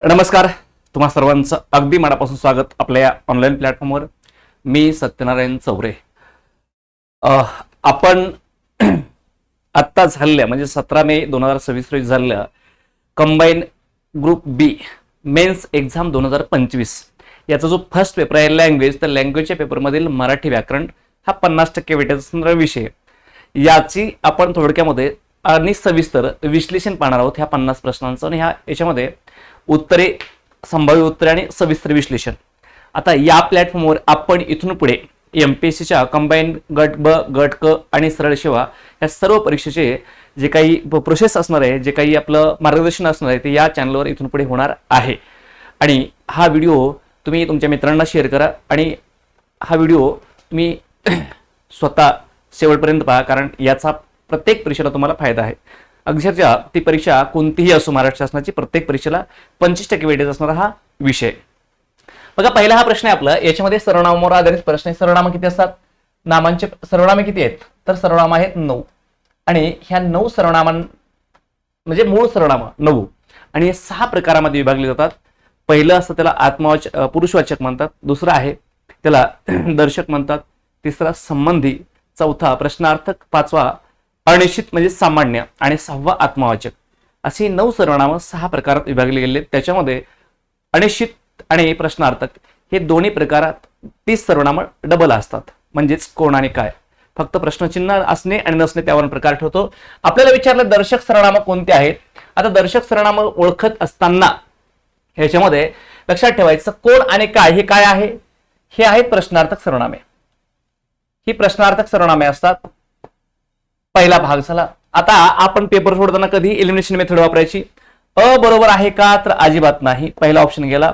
नमस्कार, तुम्हा सर्वांचं अगदी मनापासून स्वागत आपल्या या ऑनलाईन प्लॅटफॉर्मवर. मी सत्यनारायण चौरे. आपण आत्ता झालेल्या म्हणजे 17 मे 2026 रोजी झालेल्या कंबाईन ग्रुप बी मेन्स एक्झाम 2025 याचा जो फर्स्ट पेपर आहे लँग्वेज, तर लँग्वेजच्या पेपरमधील मराठी व्याकरण हा 50% वेटेज असणारा विषय. याची आपण थोडक्यामध्ये आणि सविस्तर विश्लेषण पाहणार आहोत ह्या 50 प्रश्नांचं, आणि याच्यामध्ये उत्तरे, संभाव्य उत्तरे आणि सविस्तर विश्लेषण. आता या प्लॅटफॉर्मवर आपण इथून पुढे एमपीएससीच्या कंबाईन गट ब, गट क आणि सरळ सेवा या सर्व परीक्षेचे जे काही प्रोसेस असणार आहे, जे काही आपलं मार्गदर्शन असणार आहे, ते या चॅनलवर इथून पुढे होणार आहे. आणि हा व्हिडिओ तुम्ही तुमच्या मित्रांना शेअर करा आणि हा व्हिडिओ तुम्ही स्वतः शेवटपर्यंत पहा, कारण याचा प्रत्येक परीक्षेला तुम्हाला फायदा आहे. अक्षरशः ती परीक्षा कोणतीही असो, महाराष्ट्र शासनाची प्रत्येक परीक्षेला 25% वेटेज असणारा हा विषय. बघा, पहिला हा प्रश्न आहे आपला. याच्यामध्ये सर्वनामावर आधारित प्रश्न आहे. सर्वनाम किती असतात? नामांचे सर्वनामे किती आहेत? तर सर्वनाम आहेत 9, आणि ह्या 9 सर्वनामां म्हणजे मूळ सर्वनाम 9, आणि हे 6 प्रकारामध्ये विभागले जातात. पहिलं असतं त्याला आत्मवाचक पुरुषवाचक म्हणतात, दुसरं आहे त्याला दर्शक म्हणतात, तिसरा संबंधी, चौथा प्रश्नार्थक, पाचवा अनिश्चित म्हणजे सामान्य, आणि 6वा आत्मवाचक. अशी 9 सर्वनामं 6 प्रकारात विभागली गेली. त्याच्यामध्ये अनिश्चित आणि प्रश्नार्थक हे दोन्ही प्रकारात 30 सर्वनामं डबल असतात. म्हणजेच कोण आणि काय, फक्त प्रश्नचिन्ह असणे आणि नसणे त्यावर प्रकार ठरतो. आपल्याला विचारलं दर्शक सर्वनामं कोणते आहेत. आता दर्शक सर्वनामं ओळखत असताना ह्याच्यामध्ये लक्षात ठेवायचं कोण आणि काय हे काय आहे. हे आहेत प्रश्नार्थक सर्वनामे. ही प्रश्नार्थक सर्वनामे असतात. पहिला भाग झाला. आता आपण पेपर सोडताना कधी एलिमिनेशन मेथड वापरायची. अ बरोबर आहे का, तर अजिबात नाही, पहिला ऑप्शन गेला.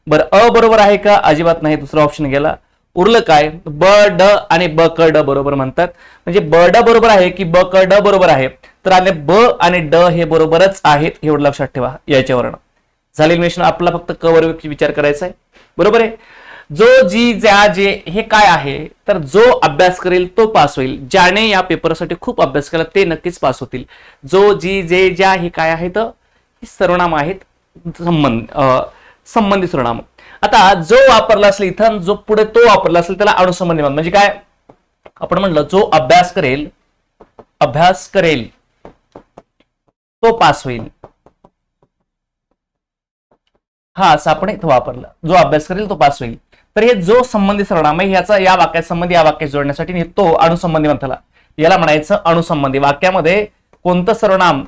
बरं, अ बरोबर आहे का, अजिबात नाही, दुसरा ऑप्शन गेला. उरलं काय? ब ड आणि ब क ड बरोबर म्हणतात. म्हणजे ब ड बरोबर आहे की ब क ड बरोबर आहे, तर आले ब आणि ड हे बरोबरच आहेत, एवढं लक्षात ठेवा. याच्यावरनं झालं एलिमिनेशन. आपला फक्त क वर विचार करायचा आहे. बरोबर आहे. जो, जी, ज्या, जे हे काय आहे, तर जो अभ्यास करेल तो पास होईल. ज्याने या पेपरसाठी खूप अभ्यास केला ते नक्कीच पास होतील. जो, जी, जे, ज्या हे काय आहे, तर सर्वनाम आहेत संबंधी सर्वनाम. आता जो वापरला असेल इथं, जो पुढे तो वापरला असेल त्याला अनुसंबंधी म्हणतात. म्हणजे काय? आपण म्हणलं जो अभ्यास करेल तो पास होईल. हा असं आपण इथं वापरला, जो अभ्यास करेल तो पास होईल. तर हे जो संबंधी सर्वनाम आहे, ह्याचा या वाक्यात संबंधी या वाक्यात जोडण्यासाठी तो अनुसंबंधी म्हणताला, याला म्हणायचं अनुसंबंधी. वाक्यामध्ये कोणतं सर्वनाम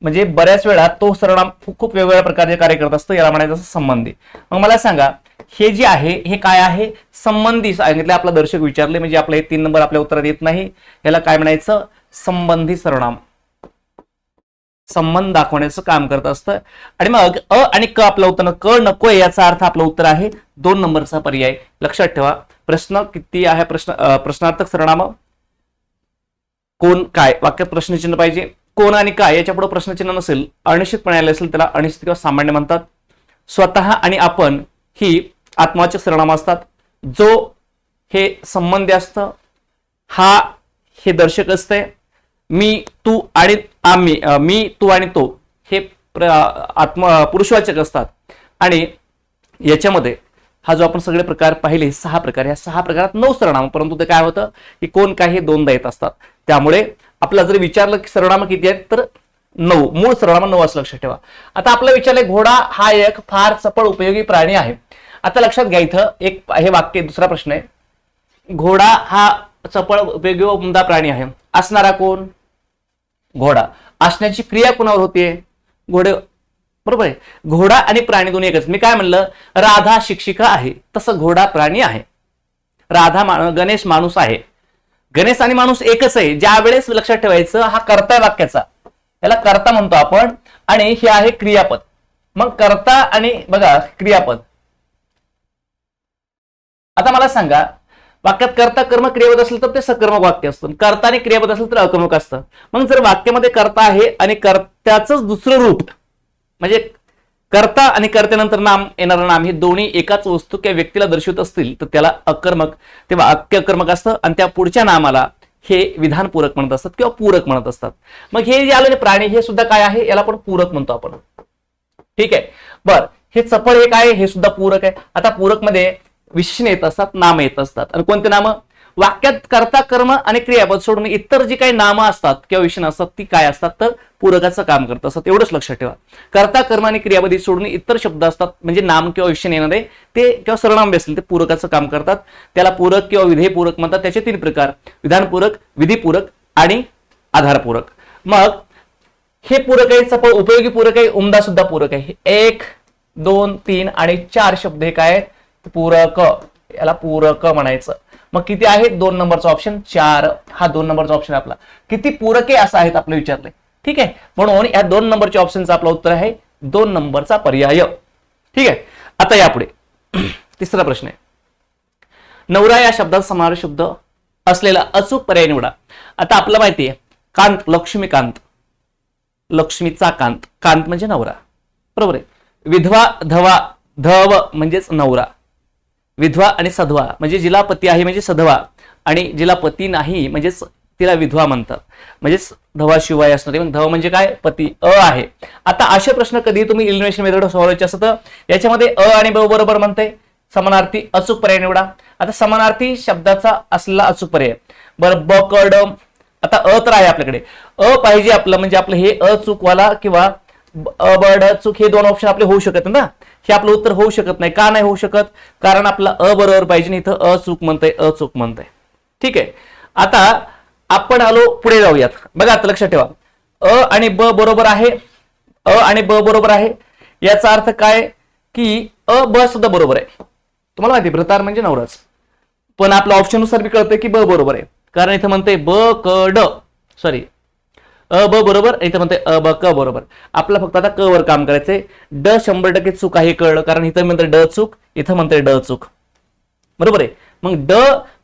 म्हणजे बऱ्याच वेळा तो सर्वनाम खूप वेगवेगळ्या प्रकारचे कार्य करत असतं, याला म्हणायचं संबंधी. मग मला सांगा, हे जे आहे हे काय आहे? संबंधी सांगितलं. आपला दर्शक विचारले म्हणजे आपलं हे 3 नंबर आपल्या उत्तरात येत नाही. याला काय म्हणायचं? संबंधी सर्वनाम. संबंध दाखवण्याचं काम करत असतं. आणि मग अ आणि क आपलं उत्तर, क नकोय याचा अर्थ आपलं उत्तर आहे 2 नंबरचा पर्याय. लक्षात ठेवा. प्रश्न किती आहे? प्रश्नार्थक सर्वनाम कोण काय, वाक्यात प्रश्नचिन्ह पाहिजे. कोण आणि काय याच्या पुढे प्रश्नचिन्ह नसेल, अनिश्चितपणे आले असेल त्याला अनिश्चित किंवा सामान्य म्हणतात. स्वतः आणि आपण ही आत्मवाचक सर्वनाम असतात. जो हे संबंधी असतं, हा हे दर्शक असते. मी, तू आणि आम्ही, मी, तू आणि तो हे पुरुषवाचक असतात. आणि याच्यामध्ये हा जो आपण सगळे प्रकार पाहिले 6 प्रकार, या 6 प्रकारात 9 सर्वनाम, परंतु ते काय होतं की कोण काय हे 2दा येत असतात. त्यामुळे आपला जर विचारलं की सर्वनाम किती आहेत, तर 9, मूळ सर्वनाम 9 असं लक्षात ठेवा. आता आपलं विचारलंय घोडा हा एक फार चपळ उपयोगी प्राणी आहे. आता लक्षात घ्या, इथं एक हे वाक्य, दुसरा प्रश्न आहे. घोडा हा चपळ उपयोगी व उमदा प्राणी आहे. असणारा कोण? घोडा. असण्याची क्रिया कोणावर होते? घोडे. बरोबर आहे. घोडा आणि प्राणी दोन्ही एकच. मी काय म्हणलं? राधा शिक्षिका आहे, तसं घोडा प्राणी आहे. राधा गणेश माणूस आहे. गणेश आणि माणूस एकच आहे. ज्या वेळेस लक्षात ठेवायचं, हा कर्ता आहे वाक्याचा, याला कर्ता म्हणतो आपण, आणि हे आहे क्रियापद. मग कर्ता आणि बघा क्रियापद. आता मला सांगा, वाक्यात कर्ता कर्म क्रियापद असेल तर ते सकर्मक वाक्य असतं, कर्ता आणि क्रियापद असेल तर अकर्मक असतं. मग जर वाक्यामध्ये कर्ता आहे आणि कर्त्याचंच दुसरं रूप म्हणजे कर्ता आणि कर्त्यानंतर नाम येणारं नाम हे दोन्ही एकाच वस्तू किंवा व्यक्तीला दर्शवत असतील, तर त्याला अकर्मक, ते वाक्य अकर्मक असतं. आणि त्या पुढच्या नामाला हे विधानपूरक म्हणत असतात किंवा पूरक म्हणत असतात. मग हे जे आलेले प्राणी हे सुद्धा काय आहे? याला आपण पूरक म्हणतो आपण. ठीक आहे. बर, हे चपळ हे काय, हे सुद्धा पूरक आहे. आता पूरक मध्ये विशेषण येत असतात, नाम येत असतात. आणि कोणते नाम? वाक्यात कर्ता कर्म आणि क्रियापद सोडून इतर जी काही नामं असतात किंवा विशेषण असतात ती काय असतात, तर पूरकाचं काम करत असतात. एवढंच लक्षात ठेवा. कर्ता कर्म आणि क्रियापद सोडून इतर शब्द असतात म्हणजे नाम किंवा विशेषण येणारे ते किंवा सर्वनाम असतील ते पूरकाचं काम करतात. त्याला पूरक किंवा विधेय पूरक म्हणतात. त्याचे 3 प्रकार: विधानपूरक, विधीपूरक आणि आधारपूरक. मग हे पूरक आहे, चपळ उपयोगी पूरक आहे, उमदा सुद्धा पूरक आहे. 1, 2, 3 आणि 4 शब्द हे काय पूरक, याला पूरक म्हणायचं. मग किती आहे? 2 नंबरचा ऑप्शन 4. हा 2 नंबरचा ऑप्शन आपला. किती पूरके असं आहेत आपलं विचारलंय. ठीक आहे, म्हणून या 2 नंबरच्या ऑप्शनचं आपलं उत्तर आहे 2 नंबरचा पर्याय. ठीक आहे, आता यापुढे तिसरा प्रश्न आहे. नवरा या शब्दात समानार्थी शब्द असलेला अचूक पर्याय निवडा. आता आपल्याला माहिती आहे कांत, लक्ष्मीकांत, लक्ष्मीचा कांत, कांत म्हणजे नवरा, बरोबर आहे. विधवा, धवा, धव म्हणजेच नवरा. विधवा आणि सधवा म्हणजे जिला पती आहे म्हणजे सधवा, आणि जिला पती नाही म्हणजेच तिला विधवा म्हणतात, म्हणजेच धवा शिवाय असणार. मग धव म्हणजे काय? पती. आहे. आता असे प्रश्न कधी तुम्ही इलिमिनेशन मेथड सोडवायचे असतं तर याच्यामध्ये आणि ब बरोबर म्हणते समानार्थी अचूक पर्याय निवडा. आता समानार्थी शब्दाचा असलेला अचूक पर्याय बरं ब क ड. आता तर आहे आपल्याकडे, पाहिजे आपलं म्हणजे आपलं हे अचूकवाला किंवा ब ड चूक हे 2 ऑप्शन आपले होऊ शकत ना. हे आपलं उत्तर होऊ शकत नाही. का नाही होऊ शकत? कारण आपला बरोबर पाहिजे, इथं अचूक म्हणतंय, अचूक म्हणतंय. ठीक आहे, आता आपण आलो पुढे जाऊयात. बघा आता लक्षात ठेवा, आणि ब बरोबर आहे, आणि ब बरोबर आहे. याचा अर्थ काय की ब सुद्धा बरोबर आहे. तुम्हाला माहिती भ्रतार म्हणजे नवराच, पण आपल्या ऑप्शन नुसार बी कळतंय की ब बरोबर आहे. कारण इथं म्हणतंय ब क ड, सॉरी ब बरोबर, इथं म्हणते ब क बरोबर. आपला फक्त आता क वर काम करायचंय. ड 100% चूक आहे, कळलं, कारण इथं म्हणते ड चूक, इथं म्हणते ड चूक, बरोबर आहे. मग ड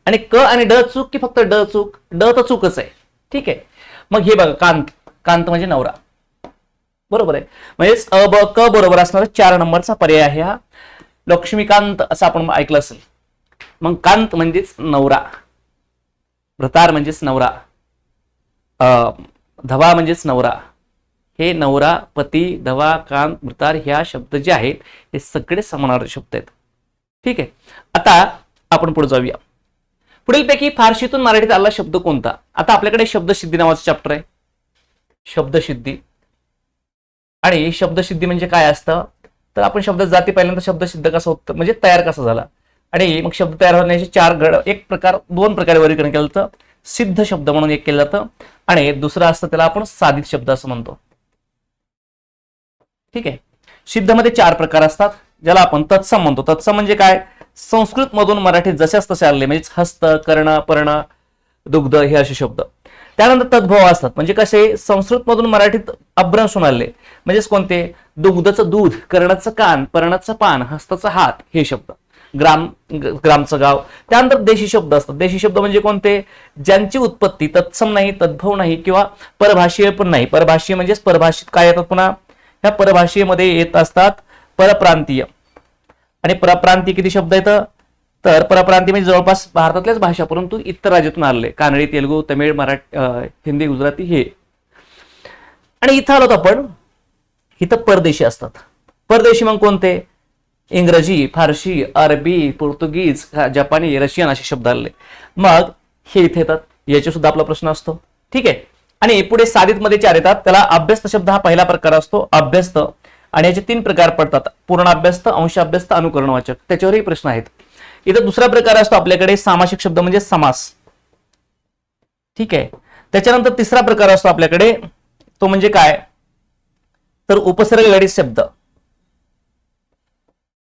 आणि क आणि ड चूक की फक्त ड चूक? ड तर चूकच आहे. ठीक आहे, मग हे बघा कांत, कांत म्हणजे नवरा, बरोबर आहे. म्हणजेच ब क बरोबर असणार 4 नंबरचा पर्याय आहे हा. लक्ष्मीकांत असं आपण ऐकलं असेल. मग कांत म्हणजेच नवरा, भ्रतार म्हणजेच नवरा, धवा म्हणजेच नवरा. हे नवरा, पती, धवा, कांत, भ्रतार ह्या शब्द जे आहेत हे सगळे समानार्थी शब्द आहेत. ठीक आहे, आता आपण पुढे जाऊया. पुढीलपैकी फारशीतून मराठीत आलेला शब्द कोणता? आता आपल्याकडे शब्दसिद्धी नावाचं चॅप्टर आहे, शब्दसिद्धी. आणि शब्दसिद्धी म्हणजे काय असतं तर आपण शब्द जाती पहिल्यांदा शब्दसिद्ध कसं होतं म्हणजे तयार कसा झाला, आणि मग शब्द तयार होण्याचे 2 प्रकारे वर्गीकरण केलं जातं. सिद्ध शब्द म्हणून एक केलं जातं आणि दुसरं असतं त्याला आपण साधित शब्द असं म्हणतो. ठीक आहे, सिद्ध मध्ये 4 प्रकार असतात ज्याला आपण तत्सम म्हणतो. तत्सम म्हणजे काय? संस्कृत मधून मराठीत जशाच तसे आले, म्हणजे हस्त, कर्ण, पर्ण, दुग्ध हे असे शब्द. त्यानंतर तद्भव असतात म्हणजे कसे संस्कृत मधून मराठीत अभ्रंश होऊन आले, म्हणजेच कोणते? दुग्धचं दूध, कर्णाचं कान, पर्णाचं पान, हस्ताचा हात हे शब्द. ग्रामचं गाव. त्यानंतर देशी शब्द असतात. देशी शब्द म्हणजे कोणते? ज्यांची उत्पत्ती तत्सम नाही, तद्भव नाही किंवा परभाषीय पण नाही. परभाषीय म्हणजेच परभाषित काय येतात पुन्हा ह्या परभाषेमध्ये येत असतात परप्रांतीय. आणि परप्रांतीय किती शब्द येतं तर परप्रांतीय म्हणजे जवळपास भारतातल्याच भाषा परंतु इतर राज्यातून आलेले, कानडी, तेलुगू, तमिळ, मराठी, हिंदी, गुजराती हे. आणि इथं आलो आपण, इथं परदेशी असतात. परदेशी मग कोणते? इंग्रजी, फारसी, अरबी, पोर्तुगीज, जपानी, रशियन असे शब्द आले. मग हे इथे येतात, याचे सुद्धा आपला प्रश्न असतो. ठीक आहे, आणि पुढे साधित मध्ये 4 येतात. त्याला अभ्यस्त शब्द हा पहिला प्रकार असतो, अभ्यस्त. आणि याचे 3 प्रकार पडतात, पूर्ण अभ्यस्त, अंश अभ्यस्त, अनुकरणवाचक. त्याच्यावरही प्रश्न आहेत. इथं दुसरा प्रकार असतो आपल्याकडे सामासिक शब्द म्हणजे समास. ठीक आहे, त्याच्यानंतर तिसरा प्रकार असतो आपल्याकडे तो म्हणजे काय तर उपसर्ग गणित शब्द.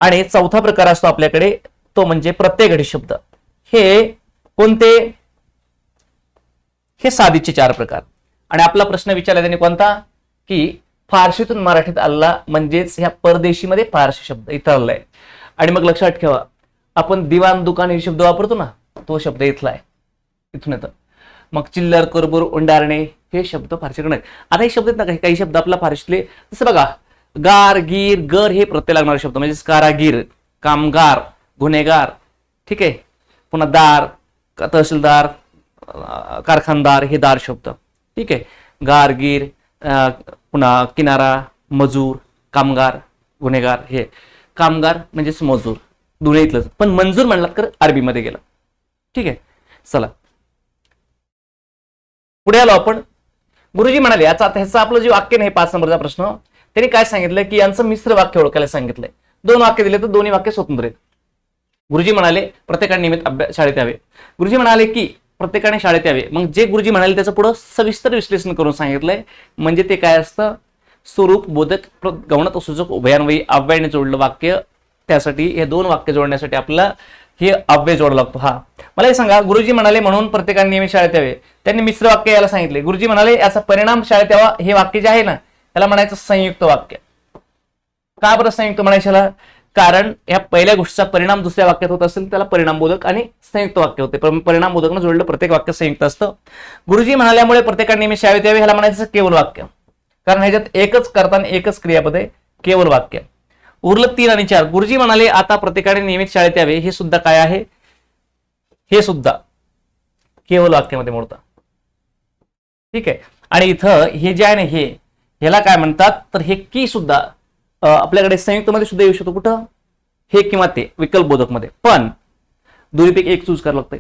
आणि चौथा प्रकार असतो आपल्याकडे तो म्हणजे प्रत्यय घटित शब्द. हे कोणते? हे साधितचे 4 प्रकार. आणि आपला प्रश्न विचारला त्यांनी कोणता की फारशीतून मराठीत आला म्हणजेच ह्या परदेशीमध्ये फारसी शब्द इथं आलाय. आणि मग लक्षात ठेवा आपण दिवाण, दुकान हे शब्द वापरतो ना, तो शब्द इथला आहे, इथून येतं. मग चिल्लर, कुरबुर, उंडारणे हे शब्द फारशीकडे आहेत. आता हे शब्द आहेत ना, काही शब्द आपला फारशीतले जसं बघा गार, गीर, गर हे प्रत्यय लागणारे शब्द म्हणजे कारागीर, कामगार, गुन्हेगार. ठीक आहे, पुन्हा दार, तहसीलदार, कारखानदार हे दार शब्द. ठीक आहे, गार, गीर, पुन्हा किनारा, मजूर, कामगार, गुन्हेगार हे. कामगार म्हणजेच मजूर, दोन्हीतलंच, पण मंजूर म्हणलात तर अरबी मध्ये गेला. ठीक आहे, चला पुढे आलो आपण. गुरुजी म्हणाले, आता ह्याचं आपलं जे वाक्य नाही 5 नंबरचा प्रश्न, त्यांनी काय सांगितलं की यांचं मिश्र वाक्य ओळखायला सांगितलंय. 2 वाक्य दिले तर दोन्ही वाक्य स्वतंत्र आहेत. गुरुजी म्हणाले प्रत्येकाने नियमित शाळेत यावे. गुरुजी म्हणाले की प्रत्येकाने शाळेत यावे. मग जे गुरुजी म्हणाले त्याचं पुढं सविस्तर विश्लेषण करून सांगितलंय. म्हणजे ते काय असतं, स्वरूप बोधक गौणत्व सूचक उभयान्वयी अव्ययाने जोडलं वाक्य. त्यासाठी हे 2 वाक्य जोडण्यासाठी आपल्याला हे अव्यय जोडावा लागतो. हा मला हे सांगा, गुरुजी म्हणाले म्हणून प्रत्येकाने नियमित शाळेत यावे, त्यांनी मिश्र वाक्य यायला सांगितले. गुरुजी म्हणाले याचा परिणाम शाळेत यावा, हे वाक्य जे आहे ना त्याला म्हणायचं संयुक्त वाक्य. का बरं संयुक्त म्हणायचं? कारण या पहिल्या गोष्टीचा परिणाम दुसऱ्या वाक्यात होत असेल त्याला परिणामबोधक आणि संयुक्त वाक्य होते. परिणामबोधकनं जोडलं प्रत्येक वाक्य संयुक्त असतं. गुरुजी म्हणाल्यामुळे प्रत्येकाने नियमित शाळेत यावे ह्याला म्हणायचं केवळ वाक्य, कारण ह्याच्यात एकच कर्ता आणि एकच क्रियापद आहे, केवळ वाक्य. उरलं 3 आणि 4. गुरुजी म्हणाले आता प्रत्येकाने नियमित शाळेत यावे, हे सुद्धा काय आहे, हे सुद्धा केवळ वाक्यामध्ये मोडतं. ठीक आहे, आणि इथं हे जे आहे ना हे ह्याला काय म्हणतात तर हे की सुद्धा आपल्याकडे संयुक्त मध्ये सुद्धा येऊ शकतो. कुठं, हे किंवा ते विकल्प बोधक मध्ये, पण दोन्हीपैकी एक चूज करावं लागतंय.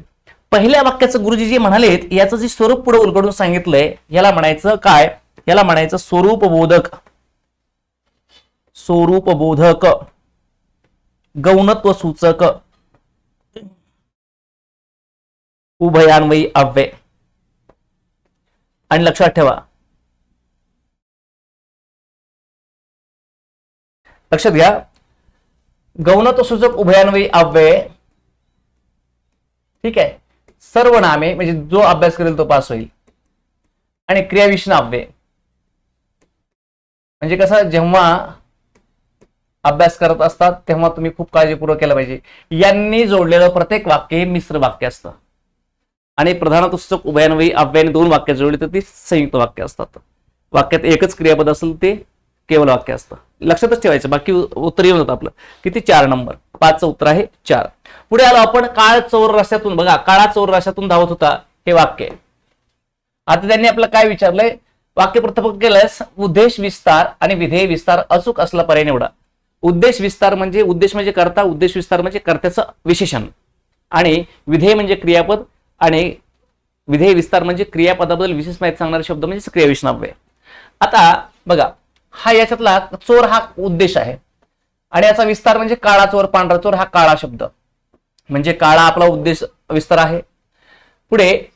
पहिल्या वाक्याचं गुरुजी जे म्हणालेत याचं जे स्वरूप पुढे उलगडून सांगितलंय याला म्हणायचं काय, याला म्हणायचं स्वरूप बोधक. स्वरूप बोधक गौणत्व सूचक उभयान्वयी अव्यय. आणि लक्षात ठेवा, लक्षात घ्या, गौणत्व सूचक उभयान्वयी अव्यय. ठीक आहे, सर्वनामे म्हणजे जो अभ्यास करेल तो पास होईल. आणि क्रियाविशेषण अव्यय म्हणजे कसं, जेव्हा अभ्यास करत असतात तेव्हा तुम्ही खूप काळजीपूर्वक केलं पाहिजे. यांनी जोडलेलं प्रत्येक वाक्य हे मिश्र वाक्य असतं आणि प्रधानत्व सूचक उभयान्वयी अव्ययाने 2 वाक्य जोडली तर ती संयुक्त वाक्य असतात. वाक्यात एकच क्रियापद असेल ते केवळ वाक्य असतं. लक्षातच ठेवायचं, बाकी उत्तर येऊन जातं आपलं. किती? 4 नंबर. 5चं उत्तर आहे 4. पुढे आलो आपण. काळ चोर रस्त्यातून, बघा काळा चोर रस्त्यातून धावत होता, हे वाक्य. आता त्यांनी आपलं काय विचारलंय, वाक्य प्रथम केलंस उद्देश विस्तार आणि विधेय विस्तार अचूक असला पर्याय निवडा. उद्देश विस्तार म्हणजे उद्देश म्हणजे कर्ता, उद्देश विस्तार म्हणजे कर्त्याचं विशेषण, आणि विधेय म्हणजे क्रियापद, आणि विधेय विस्तार म्हणजे क्रियापदाबद्दल विशेष माहिती सांगणारे शब्द म्हणजे क्रियाविशेषण अव्यय. आता बघा, हा याच्यातला चोर हा उद्देश आहे आणि याचा विस्तार म्हणजे काळा चोर, पांढरा चोर, हा काळा शब्द म्हणजे काळा आपला उद्देश विस्तार आहे. पुढे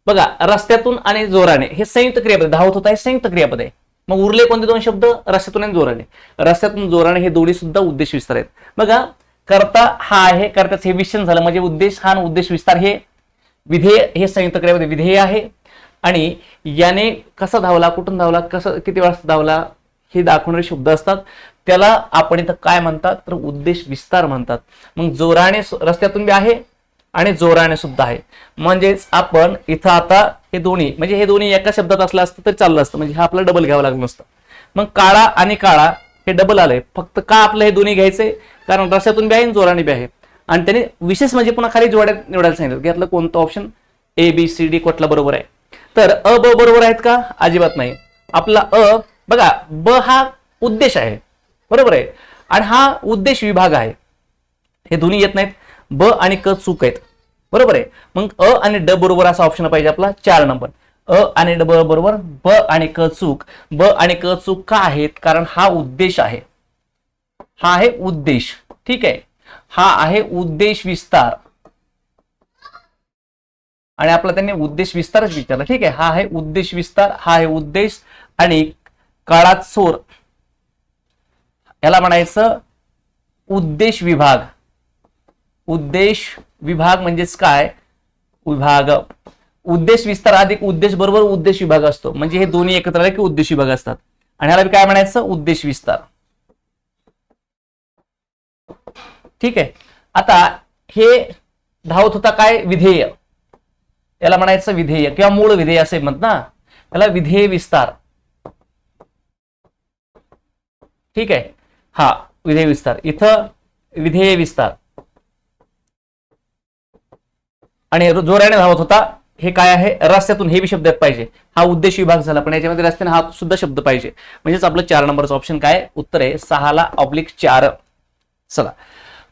बघा, रस्त्यातून आणि जोराने हे संयुक्त क्रियापद, धावत होता हे संयुक्त क्रियापद आहे. मग उरले कोणते 2 शब्द, रस्त्यातून आणि जोराने. रस्त्यातून जोराने हे दोन्ही सुद्धा उद्देश विस्तार आहेत. बघा, कर्ता हा आहे, कर्त्याचं हे विशेषण झालं म्हणजे उद्देश हा आणि उद्देश विस्तार हे. विधेय हे संयुक्त क्रियापद विधेय आहे, आणि याने कसा धावला, कुठून धावला, कसं किती वाजता धावला हे दाखवणारे शब्द असतात. त्याला आपण इथं काय म्हणतात तर उद्देश विस्तार म्हणतात. मग जोराने रस्त्यातून बी आहे आणि जोराने सुद्धा आहे. म्हणजेच आपण इथं आता हे दोन्ही म्हणजे हे दोन्ही एका शब्दात असलं असतं तर चाललं असतं, म्हणजे हा आपला डबल घ्यावा लागलं नसतं. मग काळा आणि काळा हे डबल आलंय. फक्त का आपलं हे दोन्ही घ्यायचंय, कारण रस्त्यातून बी आहे आणि जोराने बी आहे. आणि त्याने विशेष म्हणजे पुन्हा खाली जोड्यात निवडायला सांगितलं की यातलं कोणतं ऑप्शन ABCD कुठला बरोबर आहे. तर अ ब बरोबर आहेत का? अजिबात नाही. आपला अ बघा, ब हा उद्देश आहे, बरोबर आहे, आणि हा उद्देश विभाग आहे. हे दोन्ही येत नाहीत. ब आणि क चूक आहेत, बरोबर आहे. मग अ आणि ड बरोबर असा ऑप्शन पाहिजे आपला 4 नंबर. अ आणि ड बरोबर, ब आणि क चूक. ब आणि क चूक का आहेत? कारण हा उद्देश आहे, हा आहे उद्देश. ठीक आहे, हा आहे उद्देश विस्तार, आणि आपला त्यांनी उद्देश विस्तारच विचारला. ठीक आहे, हा आहे उद्देश विस्तार, हा आहे उद्देश, आणि काळा चोर याला म्हणायचं उद्देश विभाग. उद्देश विभाग म्हणजेच काय, विभाग. उद्देश विस्तार अधिक उद्देश बरोबर उद्देश विभाग असतो, म्हणजे हे दोन्ही एकत्र आले की उद्देश विभाग असतात, आणि ह्याला काय म्हणायचं उद्देश विस्तार. ठीक आहे, आता हे धावत होता काय, विधेय, याला म्हणायचं विधेय किंवा मूळ विधेय असे म्हणत ना, त्याला विधेय विस्तार. ठीक आहे, हा विधेय विस्तार, इथं विधेय विस्तार. आणि जोराने धावत होता हे काय आहे, रस्त्यातून, हे बी शब्दात पाहिजे. हा उद्देश विभाग झाला, पण याच्यामध्ये रस्त्याने हा सुद्धा शब्द पाहिजे. म्हणजेच आपलं 4 नंबरचं ऑप्शन काय उत्तर आहे 6 ला ऑब्लिक 4. चला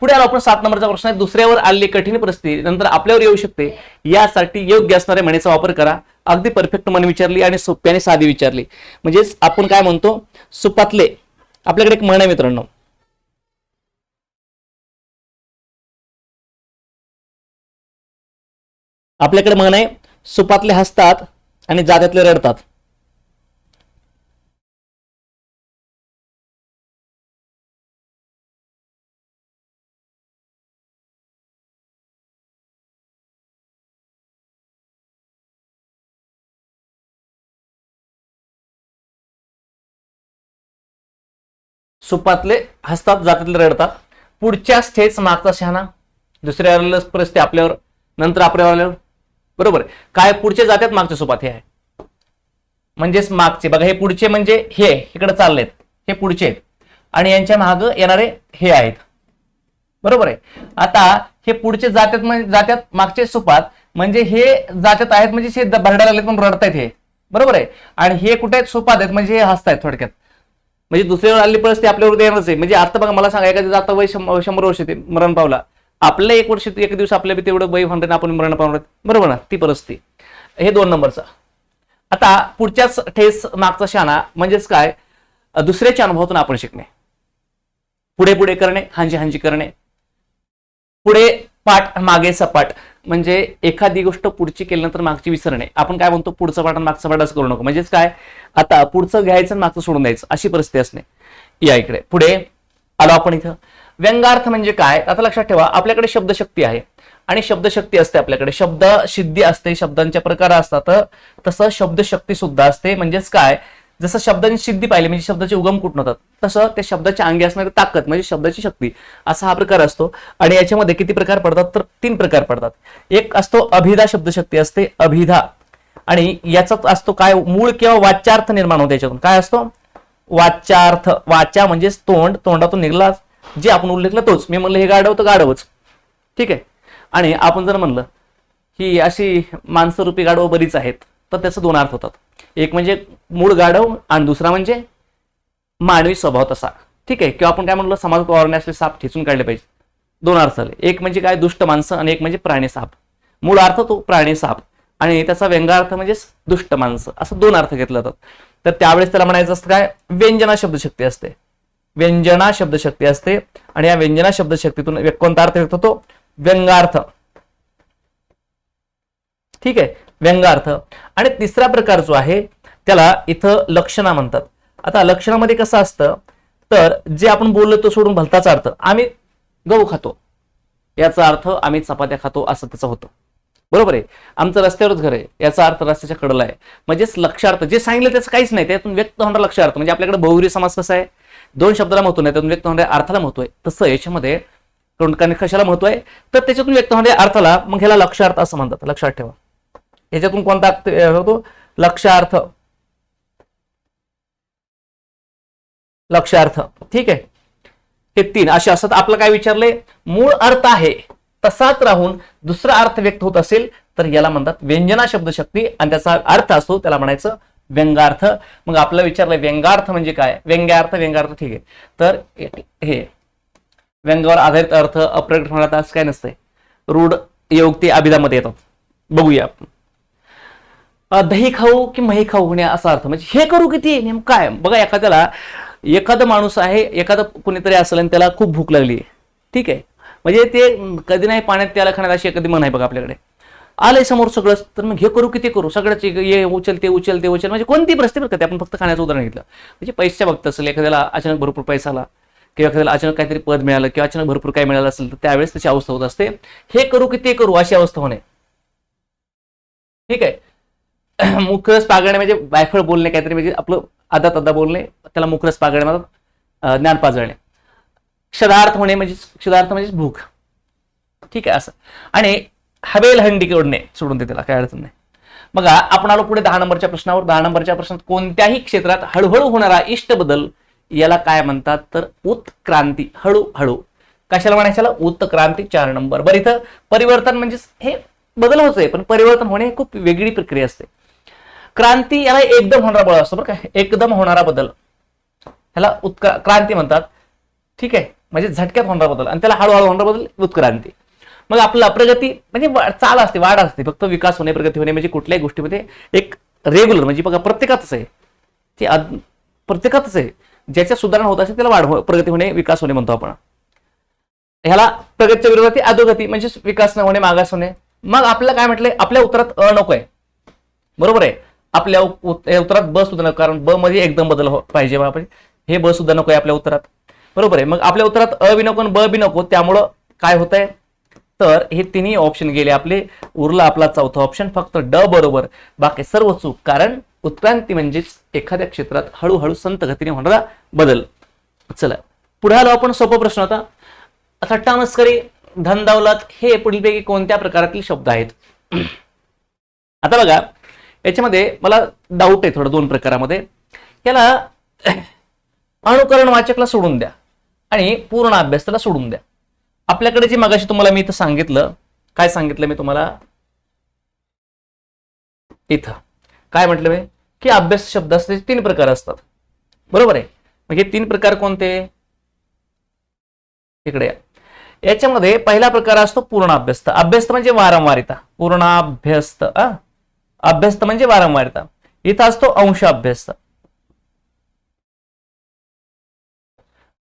पुढे आलो आपण 7 नंबरचा प्रश्न आहे. दुसऱ्यावर आलेली कठीण परिस्थिती नंतर आपल्यावर येऊ शकते, यासाठी योग्य असणाऱ्या म्हणीचा वापर करा. अगदी परफेक्ट म्हण विचारली आणि सोपी आणि साधी विचारली. म्हणजेच आपण काय म्हणतो, सुपातले. आपल्याकडे एक म्हण आहे मित्रांनो, आपल्याकडे म्हण आहे, सुपातले हसतात आणि जात्यातले रडतात. सुपातले हसतात जात्यातले रडतात. पुढच्या स्टेज मागचा शहाणा. दुसऱ्या परिस्थिती आपल्यावर, नंतर आपल्यावर आल्यावर. बरोबर आहे. काय पुढचे जात्यात मागचे सुपात हे आहे. म्हणजेच मागचे बघा, हे पुढचे म्हणजे हे इकडे चाललेत, हे पुढचे आहेत आणि यांच्या माग येणारे हे आहेत. बरोबर आहे. आता हे पुढचे जात्यात म्हणजे जात्यात मागचे सुपात म्हणजे हे जात्यात आहेत म्हणजे हे भरडायला लागलेत पण रडतायत हे. बरोबर आहे. आणि हे कुठे आहेत, सुपात आहेत म्हणजे हे हसतायत थोडक्यात. म्हणजे दुसऱ्यावर आलेली परिस्थिती आपल्यावर येणारच आहे. म्हणजे आता बघा मला सांगा, एखाद्या जाता वय 100 वर्ष ते मरण पावला, आपलं 1 वर्ष 1 दिवस आपल्या तेवढं वय म्हणतात आपण मरण पावणार. बरोबर ना, ती परिस्थिती. हे 2 नंबरचा. आता पुढच्याच ठेस मागचा शहाणा म्हणजेच काय, दुसऱ्याच्या अनुभवातून आपण शिकणे. पुढे पुढे करणे, हांजी हांजी करणे. पुढे पाठ मागे सपाट, म्हणजे एखादी गोष्ट पुढची केल्यानंतर मागची विसरणे. आपण काय म्हणतो, पुढचं पाठ आणि मागचं पाठ असं करू नको. म्हणजेच काय, आता पुढचं घ्यायचं आणि मागचं सोडून द्यायचं अशी परिस्थिती असणे. या इकडे पुढे आलो आपण इथं. व्यंगार्थ म्हणजे काय, आता लक्षात ठेवा, आपल्याकडे शब्दशक्ती आहे आणि शब्दशक्ती असते, आपल्याकडे शब्द सिद्धी असते, शब्दांच्या प्रकार असतात, तसं शब्दशक्ती सुद्धा असते. म्हणजेच काय, जसं शब्दांची सिद्धी पाहिली म्हणजे शब्दाचे उगम कुठून होतात, तसं त्या शब्दाच्या अंगी असणारी ताकद म्हणजे शब्दाची शक्ती, असा हा प्रकार असतो. आणि याच्यामध्ये किती प्रकार पडतात, तर 3 प्रकार पडतात. एक असतो अभिधा शब्दशक्ती असते, अभिधा. आणि याचा असतो काय, मूळ किंवा वाच्यार्थ निर्माण होतो याच्यातून. काय असतो, वाच्यार्थ. वाचा म्हणजेच तोंड, तोंडातून निघला जे आपण उल्लेखलं तोच. मी म्हणलं हे गाढव तर गाढवच. ठीक आहे. आणि आपण जर म्हणलं की अशी माणसं रूपी गाढव बरीच आहेत, तर त्याचे 2 अर्थ होतात. एक म्हणजे मूळ गाढव आणि दुसरा म्हणजे मानवी स्वभाव तसा. ठीक आहे. किंवा आपण काय म्हणलं, समाजात वावरणे असले साप ठेचून काढले पाहिजे. 2 अर्थ आले. एक म्हणजे काय, दुष्ट माणसं आणि एक म्हणजे प्राणी साप. मूळ अर्थ तो प्राणी साप आणि त्याचा व्यंगार्थ म्हणजे दुष्ट माणसं, असं 2 अर्थ घेतले जातात. तर त्यावेळेस त्याला म्हणायचं असतं काय, व्यंजना शब्दशक्ती असते. व्यंजना शब्दशक्ती असते आणि या व्यंजना शब्दशक्तीतून कोणता अर्थ व्यक्त होतो, व्यंगार्थ. ठीक आहे, व्यंगार्थ. आणि तिसरा प्रकार जो आहे त्याला इथं लक्षणा म्हणतात. आता लक्षणामध्ये कसं असतं, तर जे आपण बोललो तो सोडून भलताच अर्थ, आम्ही गहू खातो याचा अर्थ आम्ही चपात्या खातो असं त्याचं होतं. बरोबर आहे. आमचं रस्त्यावरच घर आहे याचा अर्थ रस्त्याच्या कडेला आहे. म्हणजेच लक्षार्थ जे सांगितलं त्याचं काहीच नाही, त्यातून व्यक्त होणारा लक्षार्थ. म्हणजे आपल्याकडे बहुव्रीही समास कसा आहे, 2 शब्दाला महत्व नाही, त्यातून व्यक्त होणाऱ्या अर्थाला महत्व आहे. तसं याच्यामध्ये कशाला महत्व आहे, तर त्याच्यातून व्यक्त होणाऱ्या अर्थाला मग ह्याला लक्षार्थ असं म्हणतात. लक्षात ठेवा. याच्यातून कोणता अर्थ होतो, लक्षार्थ. लक्षार्थ. ठीक आहे. हे 3 असे असतात. आपलं काय विचारलंय, मूळ अर्थ आहे तसाच राहून दुसरा अर्थ व्यक्त होत असेल तर याला म्हणतात व्यंजना शब्दशक्ती आणि त्याचा अर्थ असतो त्याला म्हणायचं व्यंगार्थ. मग आपलं विचारलंय व्यंगार्थ म्हणजे काय, व्यंग्यार्थ. व्यंगार्थ ठीक आहे. तर हे व्यंगावर आधारित अर्थ, अप्रकट होण्यात असं काय नसतंय. रूढ योक्ती अभिधामध्ये येतात. बघूया आपण. दही खाऊ की मही खाऊ होणे असा अर्थ. म्हणजे हे करू किती नेमकं काय बघा, एखादा माणूस आहे, एखादं कुणीतरी असेल आणि त्याला खूप भूक लागली. ठीक आहे. म्हणजे ते कधी नाही पाण्यात त्याला खाण्यात अशी कधी मन आहे बघा आपल्याकडे. आलंय समोर सगळंच, तर मग हे करू किती करू, सगळ्याच ये उचल ते उचल ते उचल. म्हणजे कोणती परिस्थिती करते, आपण फक्त खाण्याचं उदाहरण घेतलं. म्हणजे पैशाच्या बाबतीत असेल, एखाद्याला अचानक भरपूर पैसा आला किंवा एखाद्याला अचानक काहीतरी पद मिळालं किंवा अचानक भरपूर काही मिळालं असेल तर त्यावेळेस त्याची अवस्था होत असते, हे करू की ते करू अशी अवस्था होणे. ठीक आहे. मुखरस पागणे म्हणजे बायफळ बोलणे, काहीतरी म्हणजे आपलं आधा तद्दा बोलणे, त्याला मुखरस पागणे म्हणतात. ज्ञान पाजळणे. क्षुधार्थ होणे म्हणजे क्षुधार्थ म्हणजे भूक. ठीक आहे असं. आणि हवेल हंडी ओढणे सोडून दे, त्याला काय अडचण नाही. बघा आपण आलो पुढे 10 नंबरच्या प्रश्नावर. 10 नंबरच्या प्रश्नात कोणत्याही क्षेत्रात हळूहळू होणारा इष्ट बदल याला काय म्हणतात, तर उत्क्रांती. हळूहळू कशाला म्हणायचं, उत्क्रांती. 4 नंबर. बरं, इथं परिवर्तन म्हणजे हे बदल होतोय पण परिवर्तन होणे खूप वेगळी प्रक्रिया असते. क्रांती याला एकदम होणारा बदल असतो बरं काय, एकदम होणारा बदल ह्याला क्रांती म्हणतात. ठीक आहे. म्हणजे झटक्यात होणारा बदल, आणि त्याला हळूहळू होणारा बदल उत्क्रांती. मग आपला प्रगती म्हणजे चाल असते, वाढ असते. फक्त विकास होणे, प्रगती होणे म्हणजे कुठल्याही गोष्टीमध्ये एक रेग्युलर, म्हणजे बघा प्रत्येकातच आहे ते, प्रत्येकातच आहे. ज्याच्या सुधारणा होत असेल त्याला वाढ, प्रगती होणे, विकास होणे म्हणतो आपण. ह्याला प्रगतीच्या विरोधात अधोगती म्हणजे विकास न होणे, मागास होणे. मग आपल्याला काय म्हटलंय, आपल्या उत्तरात अ नको आहे, बरोबर आहे. आपल्या उत्तरात ब सुद्धा नको, कारण ब मध्ये एकदम बदल पाहिजे आपण, हे ब सुद्धा नको आहे आपल्या उत्तरात, बरोबर आहे. मग आपल्या उत्तरात अ बी नको, ब बी नको, त्यामुळं काय होत आहे, तर हे तिन्ही ऑप्शन गेले आपले. उरला आपला चौथा ऑप्शन, फक्त ड बरोबर, बाकी सर्व चूक. कारण उत्क्रांती म्हणजेच एखाद्या क्षेत्रात हळूहळू संत गतीने होणारा बदल. चला पुढे आलो आपण. सोपा प्रश्न होता. थट्टा मस्करी, धन दौलत हे पुढीलपैकी कोणत्या प्रकारातील शब्द आहेत? आता बघा याच्यामध्ये मला डाऊट आहे थोडं दोन प्रकारामध्ये. याला अनुकरण वाचकला सोडून द्या आणि पूर्ण अभ्यासाला सोडून द्या. आपल्याकडे जे मगाशी तुम्हाला मी इथं सांगितलं, काय सांगितलं मी तुम्हाला इथं, काय म्हटलं मी, की अभ्यास शब्द असते तीन प्रकार असतात, बरोबर आहे. मग हे तीन प्रकार कोणते, इकडे याच्यामध्ये पहिला प्रकार असतो पूर्ण अभ्यस्त. अभ्यस्त म्हणजे वारंवारिता, पूर्णाभ्यस्त. अभ्यस्त म्हणजे वारंवारिता. इथं असतो अंश अभ्यस्त.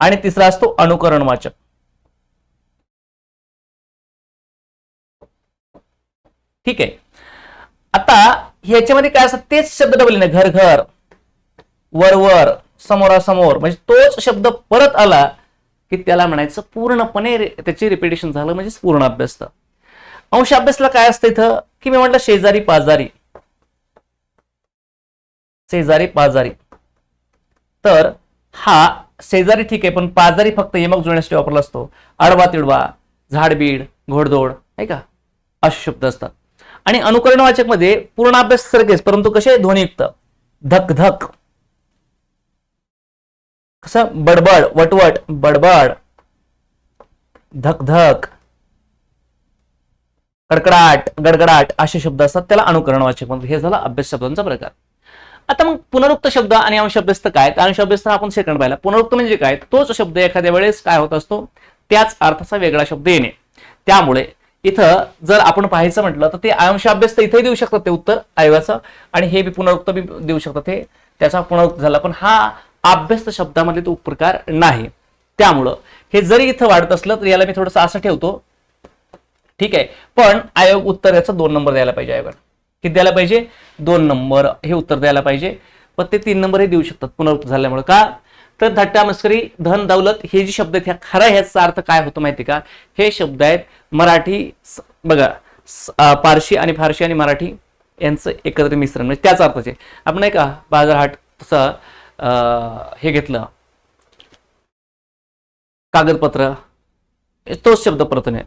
आणि तिसरा असतो अनुकरण वाचक. ठीक आहे. आता ह्याच्यामध्ये काय असतं, तेच शब्द डबल येणे, घर घर, वर वर, समोरासमोर, म्हणजे तोच शब्द परत आला की त्याला म्हणायचं पूर्णपणे त्याची रिपिटेशन झालं म्हणजे पूर्ण अभ्यस्त. अंश अभ्यासला काय असतं इथं, की मी म्हटलं शेजारी पाजारी, शेजारी पाजारी. तर हा शेजारी ठीक आहे, पण पाजारी फक्त यमक जुळण्यासाठी वापरला असतो. आडवा तिडवा, झाडबीड, घोडदौड, आहे का, असे शब्द असतात. आणि अनुकरण वाचक मध्ये पूर्ण अभ्यास सारखेच, परंतु कसे ध्वनियुक्त. धक धक, कसं बडबड, वटवट, बडबड, धक धक, कडकडाट, गडगडाट असे शब्द असतात, त्याला अनुकरण वाचक म्हणतात. हे झाला अभ्यास शब्दांचा प्रकार. आता मग पुनरुक्त शब्द आणि अंश अभ्यस्त काय? अंश अभ्यस्त आपण सेकंड पाहिला. पुनरुक्त म्हणजे काय, तोच शब्द एखाद्या वेळेस काय होत असतो, त्याच अर्थाचा वेगळा शब्द येणे. त्यामुळे इथं जर आपण पाहायचं म्हटलं तर ते अंश अभ्यस्त इथेही देऊ शकतात ते उत्तर आयोगाचं, आणि हे बी पुनरुक्त बी देऊ शकतात, हे त्याचा पुनरुक्त झाला. पण हा अभ्यस्त शब्दामध्ये तो प्रकार नाही. त्यामुळं हे जरी इथं वाढत असलं तर याला मी थोडंसं असं ठेवतो, ठीक आहे. पण आयोग उत्तर याचा 2 नंबर द्यायला पाहिजे. आयोगाला किती द्यायला पाहिजे, 2 नंबर हे उत्तर द्यायला पाहिजे. पण ते 3 नंबर हे देऊ शकतात पुनरुक्त झाल्यामुळे. का तर थट्टा मस्करी, धन दौलत हे जे शब्द आहेत, खरा ह्याचा अर्थ काय होतो माहिती का, हे शब्द आहेत मराठी, बघा पारशी आणि फारशी आणि मराठी यांचं एकत्र मिश्रण, म्हणजे त्याच अर्थाचे. आपण नाही का बाजारहाट तसं हे घेतलं, कागदपत्र, तोच शब्द प्रथम आहे,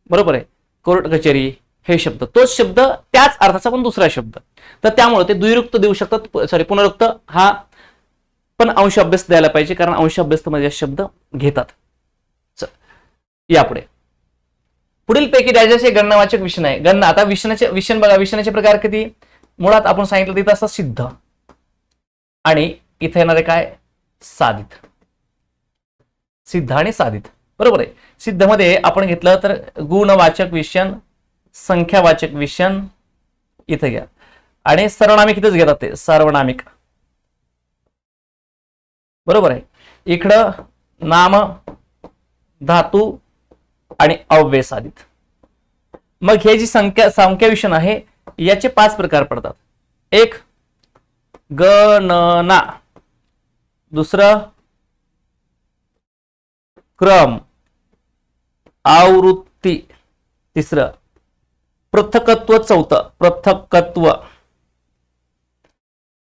बरोबर आहे. कोर्ट कचेरी हे शब्द, तोच शब्द त्याच अर्थाचा पण दुसरा शब्द. तर त्यामुळे ते द्विरुक्त देऊ शकतात, सॉरी पुनरुक्त हा पण अंश अभ्यास द्यायला पाहिजे, कारण अंश अभ्यास मध्ये शब्द घेतात. यापुढे पुढील पैकी राज्याचे गणनावाचक विषय आहे. गणना, आता विषणाचे विषण बघा, विषणाचे प्रकार किती, मुळात आपण सांगितलं तिथं असं सिद्ध, आणि इथे येणारे काय साधित, सिद्ध आणि साधित, बरोबर आहे. सिद्ध मध्ये आपण घेतलं तर गुणवाचक विषण, संख्यावाचक विषण इथे घ्या, आणि सर्वनामिक इथेच घेतात ते सार्वनामिक, बरोबर आहे. इकडं नाम, धातू आणि अव्यय साधित. मग हे जी संख्या विषण आहे याचे 5 प्रकार पडतात. एक गणना, दुसरं क्रम, आवृत्ती, तिसरं पृथकत्व, चौथं पृथकत्व,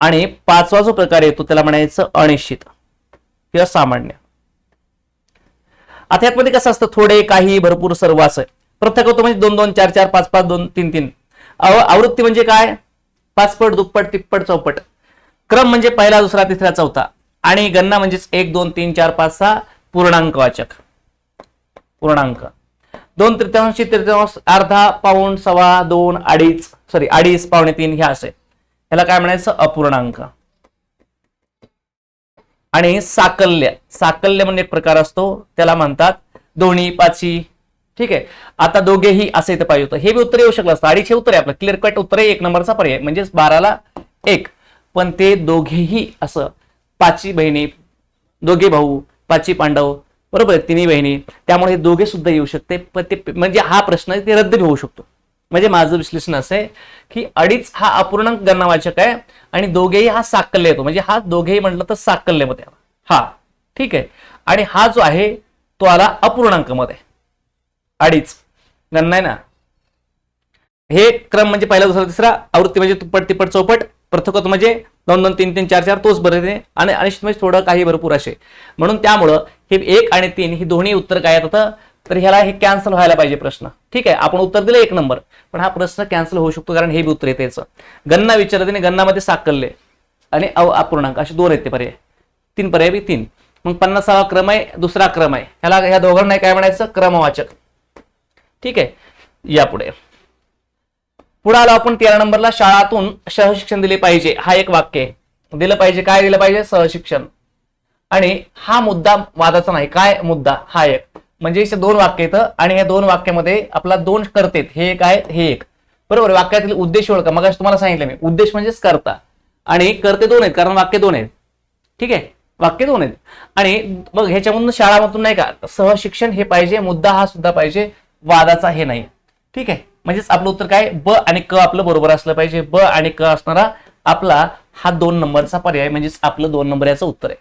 आणि 5वा जो प्रकार येतो त्याला म्हणायचं अनिश्चित किंवा सामान्य. आता यामध्ये कसं असतं, थोडे, काही, भरपूर, सर्व असं. पृथकत्व म्हणजे 2 2, 4 4, 5 5, 2 3 3. आवृत्ती म्हणजे काय, 5 पट, दुप्पट, तिप्पट, चौपट. क्रम म्हणजे पहिला, दुसरा, तिसरा, चौथा. आणि गणना म्हणजेच 1 2 3 4 5 6 पूर्णांक वाचक, पूर्णांक. 2 तृतीयांश, तृतीयांश, अर्धा, पाऊण, सव्वा, 2, अडीच, सॉरी अडीच, पावणे 3 हे असे. याला काय म्हणायचं, अपूर्णांक. आणि साकल्य. साकल्य म्हणून एक प्रकार असतो, त्याला म्हणतात दोन्ही पाची. ठीक आहे. आता दोघेही असं इथं पाहिजे होतं. हे बी उत्तर येऊ शकलं असतं. अडीच हे उत्तर आहे आपलं. क्लिअर कट उत्तर आहे 1 नंबरचा पर्याय, म्हणजेच 12ला 1. पण ते दोघेही असं, पाची बहिणी, दोघे भाऊ, पाची पांडव, बरोबर, तिन्ही बहिणी, त्यामुळे हे दोघे सुद्धा येऊ शकते. पण ते म्हणजे हा प्रश्न ते रद्द होऊ शकतो. म्हणजे माझं विश्लेषण असं आहे की अडीच हा अपूर्णांक गणनावाचक आहे आणि दोघेही हा साकल्य येतो. म्हणजे हा दोघेही म्हटलं तर साकल्यमध्ये हा. ठीक आहे. आणि हा जो आहे तो आला अपूर्णांकामध्ये. अडीच गणना आहे ना. हे क्रम म्हणजे पहिला, दुसरा, तिसरा, आवृत्ती म्हणजे दुप्पट, तिप्पट, चौपट, पृथकत्व म्हणजे 2 2 3 3 4 4, तोच बरोबर, आणि अनिश्चित म्हणजे थोडं काही भरपूर असे. म्हणून त्यामुळं हे 1 आणि 3 ही दोन्ही उत्तर काय येत होतं, तर ह्याला हे कॅन्सल व्हायला पाहिजे प्रश्न. ठीक आहे. आपण उत्तर दिलं 1 नंबर, पण हा प्रश्न कॅन्सल होऊ शकतो कारण हे बी उत्तर येते याचं. गणना विचारते आणि गणनामध्ये साकल्य आणि अपूर्णांक असे 2 आहेत ते पर्याय. 3 पर्याय बी 3. मग 50वा क्रम आहे, दुसरा क्रम आहे. ह्याला ह्या दोघांना काय म्हणायचं, क्रमवाचक. ठीक आहे. यापुढे पुढे आलो आपण 13 नंबरला. शाळातून सहशिक्षण दिले पाहिजे. हा एक वाक्य आहे. दिलं पाहिजे, काय दिलं पाहिजे, सहशिक्षण. आणि हा मुद्दा वादाचा नाही. काय मुद्दा, हा एक. म्हणजे इथे 2 वाक्य येतं आणि या 2 वाक्यामध्ये आपला 2 कर्ते, हे एक आहे, हे एक. बरोबर. वाक्यातील उद्देश ओळखा. मग तुम्हाला सांगितलं मी, उद्देश म्हणजेच कर्ता आणि कर्ते 2 आहेत कारण वाक्य 2 आहेत. ठीक आहे. वाक्य 2 आहेत. आणि मग ह्याच्यामधून शाळामधून नाही का सहशिक्षण हे पाहिजे, मुद्दा हा सुद्धा पाहिजे, वादाचा हे नाही. ठीक आहे. म्हणजेच आपलं उत्तर काय, ब आणि क आपलं बरोबर असलं पाहिजे. ब आणि क असणारा आपला हा 2 नंबरचा पर्याय, म्हणजेच आपलं 2 नंबर याचं उत्तर आहे.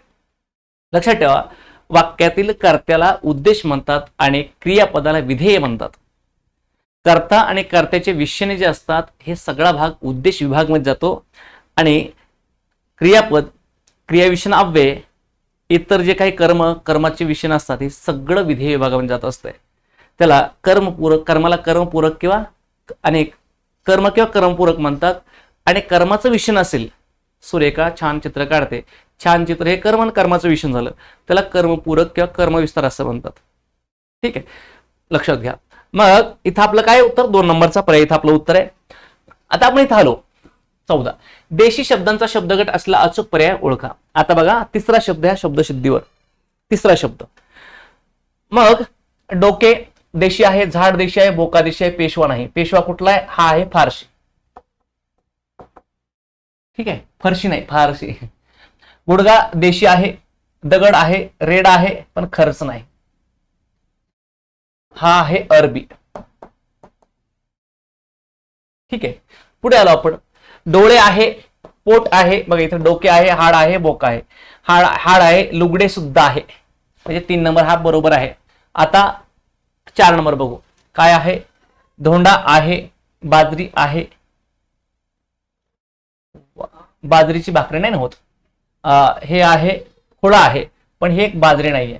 लक्षात ठेवा, वाक्यातील कर्त्याला उद्देश म्हणतात आणि क्रियापदाला विधेय म्हणतात. कर्ता आणि कर्त्याचे विशेषणे जे असतात हे सगळा भाग उद्देश विभाग मध्ये जातो आणि क्रियापद, क्रियाविशेषण, अव्यय, इतर जे काही कर्माचे विशेषण असतात हे सगळं विधेय विभागामध्ये जात असतंय. त्याला कर्मपूरक, कर्माला कर्मपूरक किंवा अनेक कर्म किंवा कर्मपूरक म्हणतात. आणि कर्माचं विशेषण असेल, सुरेखा छान चित्र काढते, छान चित्र, हे कर्म आणि कर्माचं विशेषण झालं, त्याला कर्मपूरक किंवा कर्मविस्तार असं म्हणतात. ठीक आहे. लक्षात घ्या. मग इथं आपलं काय उत्तर, 2 नंबरचा पर्याय इथं आपलं उत्तर आहे. आता आपण इथं आलो 14. देशी शब्दांचा शब्दगट असला अचूक पर्याय ओळखा. आता बघा, तिसरा शब्द ह्या शब्दसिद्धीवर, तिसरा शब्द. मग डोके देशी आहे, झाड देशी आहे, बोका देशी आहे, पेशवा नाही. पेशवा कुठला आहे, हा आहे फारशी. ठीक आहे. फरशी नाही, फारशी. गुडगा देशी आहे, दगड आहे, रेड आहे, पण खर्च नाही, हा आहे अरबी. ठीक आहे. पुढे आलो आपण. डोळे आहे, पोट आहे, बघा इथं डोके आहे, हाड आहे, बोका आहे, हाड आहे, लुगडे सुद्धा आहे. म्हणजे 3 नंबर हा बरोबर आहे. आता 4 नंबर बघू. काय आहे, धोंडा आहे, बाजरी आहे, बाजरीची भाकरी नाही होत. हे आहे, खोळा आहे, पण हे एक बाजरी नाहीये.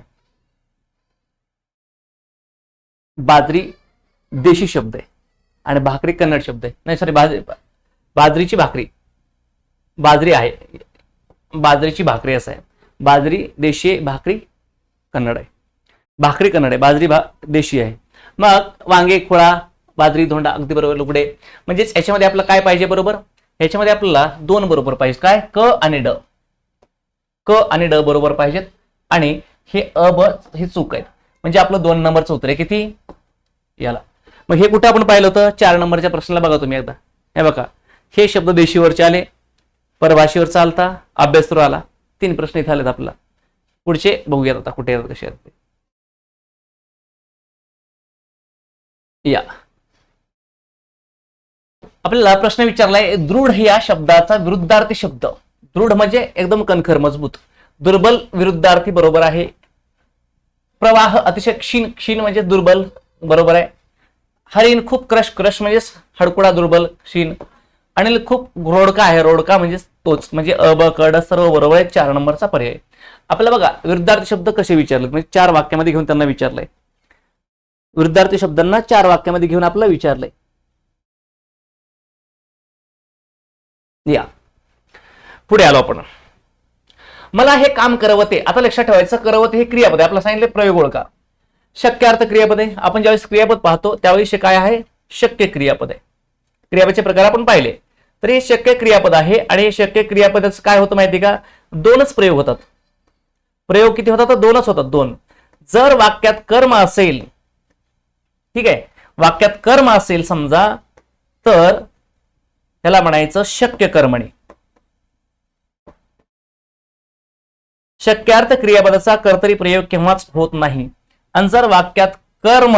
बाजरी देशी शब्द आहे आणि भाकरी कन्नड शब्द आहे. नाही सॉरी, बाजरीची भाकरी, बाजरी आहे, बाजरीची भाकरी असं आहे. बाजरी देशी आहे, भाकरी कन्नड आहे. भाकरी कन्नड आहे, बाजरी देशी आहे. मग वांगे, खोळा, बाजरी, धोंडा, अगदी बरोबर. लुगडे, म्हणजेच याच्यामध्ये आपलं काय पाहिजे बरोबर, याच्यामध्ये आपल्याला 2 बरोबर पाहिजे. काय, क आणि ड. क आणि ड बरोबर पाहिजेत आणि हे अ ब हे चूक आहेत. म्हणजे आपलं 2 नंबरचं उत्तर आहे किती, याला. मग हे कुठं आपण पाहिलं होतं, 4 नंबरच्या प्रश्नाला बघा तुम्ही एकदा. हे बघा, हे शब्द देशीवरचे आले, परभाषेवर चालता, अभ्यासरू आला. 3 प्रश्न इथे आलेत आपल्याला. पुढचे बघूयात आता कुठे येतात, कसे आहेत. या आपल्याला प्रश्न विचारलाय, दृढ या शब्दाचा विरुद्धार्थी शब्द. दृढ म्हणजे एकदम कणखर, मजबूत. दुर्बल विरुद्धार्थी बरोबर आहे. प्रवाह अतिशय क्षीण, क्षीण म्हणजे दुर्बल, बरोबर आहे. हरिण खूप क्रश, क्रश म्हणजे हडकुडा, दुर्बल, क्षीण. अनिल खूप रोडका आहे, रोडका म्हणजे तोच, म्हणजे अ ब क ड सर्व बरोबर आहे. 4 नंबरचा पर्याय. आपल्याला बघा विरुद्धार्थी शब्द कसे विचारले, म्हणजे 4 वाक्यामध्ये घेऊन त्यांना विचारलंय. विरुद्धार्थी शब्दांना 4 वाक्यामध्ये घेऊन आपल्याला विचारलंय. या पुढे आलो आपण. मला हे काम करवते. आता लक्षात ठेवायचं, करवते हे क्रियापद आहे. आपल्याला सांगितले प्रयोग ओळखा. शक्य अर्थ क्रियापद आहे. आपण ज्यावेळेस क्रियापद पाहतो त्यावेळी काय आहे, शक्य क्रियापद आहे. क्रियापदचे प्रकार आपण पाहिले. तर हे शक्य क्रियापद आहे आणि हे शक्य क्रियापदाचं काय होतं माहिती का, 2च प्रयोग होतात. प्रयोग किती होतात? तर दोनच होतात, दोन. जर वाक्यात कर्म असेल, ठीक आहे, वाक्यात कर्म असेल समजा, तर त्याला म्हणायचं शक्य कर्मणी. शक्यार्थ क्रियापदाचा कर्तरी प्रयोग केव्हाच होत नाही. आणि जर वाक्यात कर्म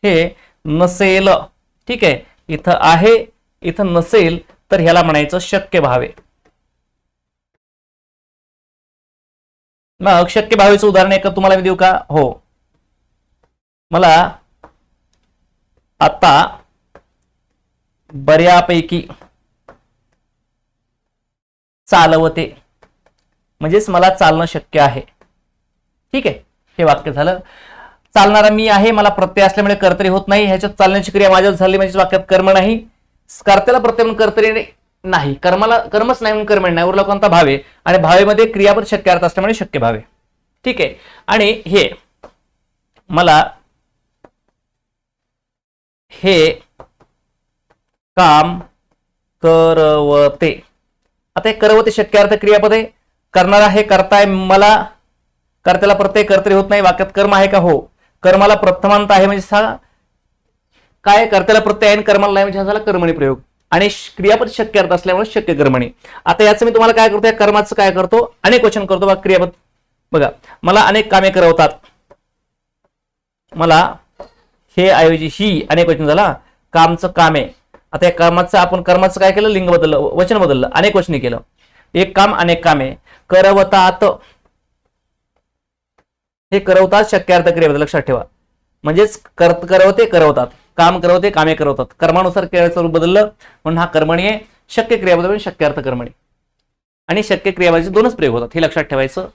हे नसेल, ठीक आहे, इथं आहे इथं नसेल, तर ह्याला म्हणायचं शक्य भावे. मग शक्य भावेचं उदाहरण एक तुम्हाला मी देऊ का? हो. मला आता बऱ्यापैकी चालवते, म्हणजेच मला चालणं शक्य आहे. ठीक आहे, हे वाक्य झालं. चालणारा मी आहे, मला प्रत्यय असल्यामुळे कर्तरी होत नाही, ह्याच्यात चालण्याची क्रिया माझ्यात झाली म्हणजे वाक्यात कर्म नाही. कर्त्याला प्रत्यय म्हणून कर्तरी नाही, कर्माला कर्मच नाही म्हणून कर्म नाही, उरला कोणता? भावे. आणि भावेमध्ये क्रियापद शक्यार्थ असल्यामुळे शक्य भावे. ठीक आहे. आणि हे मला हे काम करवते. आता हे करवते शक्यार्थ क्रियापद आहे, करणारा हे करताय, मला कर्त्याला प्रत्यय कर्तरी होत नाही, वाक्यात कर्म आहे का? हो. कर्माला प्रथमांत आहे म्हणजे काय? कर्त्याला प्रत्यय आहे, कर्माला नाही म्हणजे हा झाला कर्मणी प्रयोग. आणि क्रियापद शक्यार्थ असल्यामुळे शक्य कर्मणी. आता याचं मी तुम्हाला काय करतो, या कर्माचं काय करतो? अनेक वचन करतो बघा. क्रियापद बघा, मला अनेक कामे करवतात, मला हे ऐवजी ही अनेक वचन झाला, कामचं कामे. आता या कर्माचं आपण कर्माचं काय केलं? लिंग बदललं, वचन बदललं, अनेक वचनी केलं. एक काम अनेक कामे. करवतात, हे करवतात शक्यार्थ क्रियापद, लक्षात ठेवा. म्हणजेच करवते करवतात, काम करवते कामे करवतात. कर्मानुसार क्रियाचं रूप बदललं म्हणून हा कर्मणी आहे. शक्य क्रियापद म्हणजे शक्यार्थ कर्मणी. आणि शक्य क्रियापदाचे दोनच प्रयोग होतात, हे लक्षात ठेवायचं,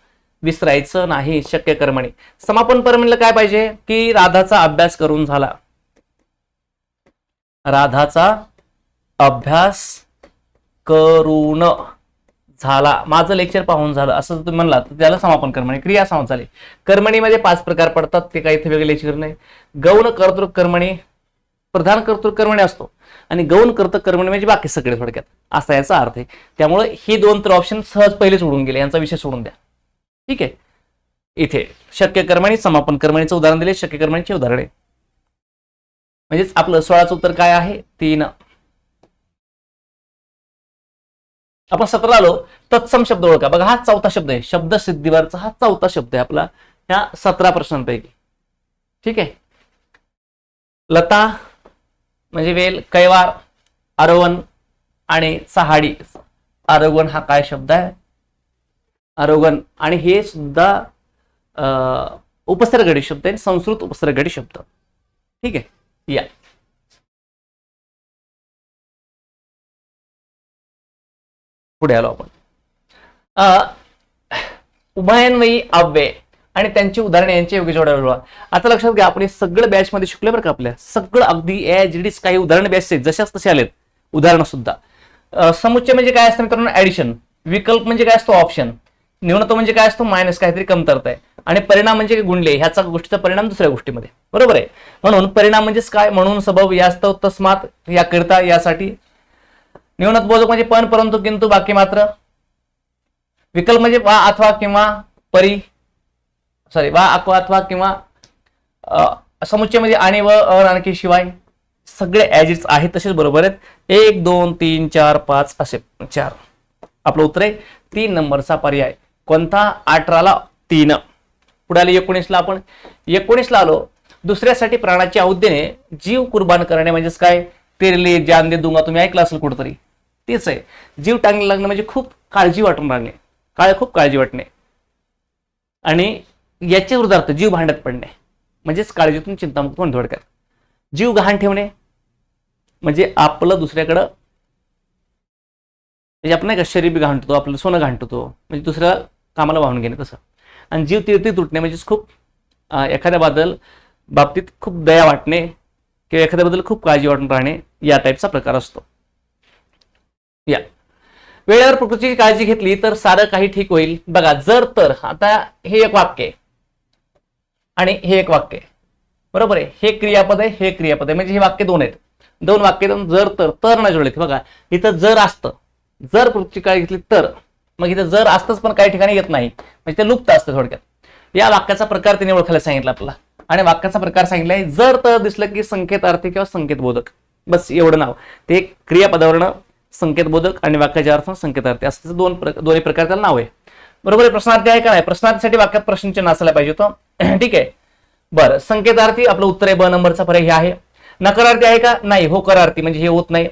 विसरायचं नाही. शक्य कर्मणी. समापन पर म्हणलं काय पाहिजे? की राधाचा अभ्यास करून झाला, राधाचा अभ्यास करून झाला, माझं लेक्चर पाहून झालं, असं तुम्ही म्हणला तर त्याला समापन कर्मणी. क्रिया समाप्त झाली. कर्मणीमध्ये 5 प्रकार पडतात, ते काही इथे वेगळे लेक्चर नाही. गौण कर्तृक कर्मणी, प्रधान कर्तृक कर्मणी असतो, आणि गौण कर्तृक कर्मणी म्हणजे बाकी सगळे, थोडक्यात असा याचा अर्थ आहे. त्यामुळे ही दोन तर ऑप्शन सहज पहिले सोडून गेले, यांचा विषय सोडून द्या. ठीक आहे. इथे शक्य कर्मणी समापन कर्मणीचं उदाहरण दिले, शक्य कर्मणीचे उदाहरणे. म्हणजेच आपलं 16चं उत्तर काय आहे? 3. आपण 17 आलो. तत्सम शब्द ओळखा. बघा, हा 4था शब्द आहे, शब्द सिद्धीवरचा हा 4था शब्द आहे आपला ह्या 17 प्रश्नांपैकी. ठीक आहे. लता म्हणजे वेल, कैवार, आरोहण आणि चहाडी. आरोगण हा काय शब्द आहे? आरोगण. आणि हे सुद्धा उपसर्गडी शब्द आहे, संस्कृत उपसर्गडी शब्द. ठीक आहे. या पुढे आलो आपण. उभयन्वयी अव्यय आणि त्यांची उदाहरणे यांचे योग्य जोड्या. आता लक्षात घ्या, आपण सगळं बॅच मध्ये शिकले बरं का. आपल्या सगळं अगदी एज काही उदाहरण बॅच आहेत, जशाच तसे आलेत उदाहरणं सुद्धा. समुच्चय म्हणजे काय असतं मित्रांनो? ऍडिशन. विकल्प म्हणजे काय असतो? ऑप्शन. न्यूनत्व म्हणजे काय असतो? मायनस, काहीतरी कमतरता आहे. आणि परिणाम म्हणजे गुणले, ह्याचा गोष्टीचा परिणाम दुसऱ्या गोष्टीमध्ये, बरोबर आहे. म्हणून परिणाम म्हणजेच काय? म्हणून, सबब, यास्तव, तस्मात, याकरिता, यासाठी. न्यूनत्व बोधक म्हणजे पण, परंतु, किंतु, बाकी, मात्र. विकल्प म्हणजे वा, अथवा, किंवा, परी, वा, अथवा, किंवा. समुच्चय म्हणजे आणि, व, आणखी, शिवाय. सगळे ऍज इट्स आहेत तसेच बरोबर आहेत. 1 2 3 4 5 असे 4. आपलं उत्तर आहे 3 नंबरचा पर्याय. कोणता? 18ला 3. पुढे आले 19ला. आपण 19ला आलो. दुसऱ्यासाठी प्राणाची आहुती देणे, जीव कुर्बान करणे म्हणजेच काय? तेरे लिए जान दे दूंगा. तुम्ही ऐकलं असेल कुठेतरी, तेच आहे. जीव टांगणे लागणे म्हणजे खूप काळजी वाटून राहणे, खूप काळजी वाटणे. आणि याचे उदाहरण जीव भांड्यात पडणे म्हणजेच काळजीतून चिंतामुक्त होणे थोडक्यात. जीव गहाण ठेवणे म्हणजे आपलं दुसऱ्याकडं, म्हणजे आपण नाही का शरीर बी गहाण ठेवतो, आपलं सोनं गहाण ठेवतो, म्हणजे दुसऱ्या कामाला वाहून घेणे तसं. आणि जीव तीर्थी तुटणे म्हणजेच खूप एखाद्या बाबतीत खूप दया वाटणे किंवा एखाद्याबद्दल खूप काळजी वाटून राहणे, या टाईपचा प्रकार असतो. या वेळेवर प्रकृतीची काळजी घेतली तर सारं काही ठीक होईल. बघा, जर तर, आता हे एक वाक्य आहे आणि हे एक वाक्य आहे, बरोबर आहे. हे क्रियापद आहे, हे क्रियापद आहे, म्हणजे हे वाक्य दोन आहेत. 2 वाक्य. जर तर नाही जोडले. बघा, इथं जर असतं, जर प्रकृतीची काळजी घेतली तर, मग इथे जर असतंच पण काही ठिकाणी येत नाही, म्हणजे ते लुप्त असतं थोडक्यात. या वाक्याचा प्रकार त्यांनी ओळखायला सांगितला आपल्याला, आणि वाक्याचा प्रकार सांगितलाय जर तर दिसलं की संकेतार्थी किंवा संकेतबोधक. बस एवढं नाव. ते क्रियापदावरनं संकेतबोधक आणि वाक्याच्या अर्थानं संकेतार्थी असं दोन्ही प्रकार त्याला नाव आहे. बरोबर आहे. प्रश्नार्थी आहे का नाही? प्रश्नार्थीसाठी वाक्यात प्रश्नचिन्ह असायला पाहिजे होतं. ठीक आहे. बरं, संकेतार्थी आपलं उत्तर आहे ब नंबरचा पर्याय हे आहे. नकारार्थी आहे का? नाही. होकारार्थी म्हणजे हे होत नाही.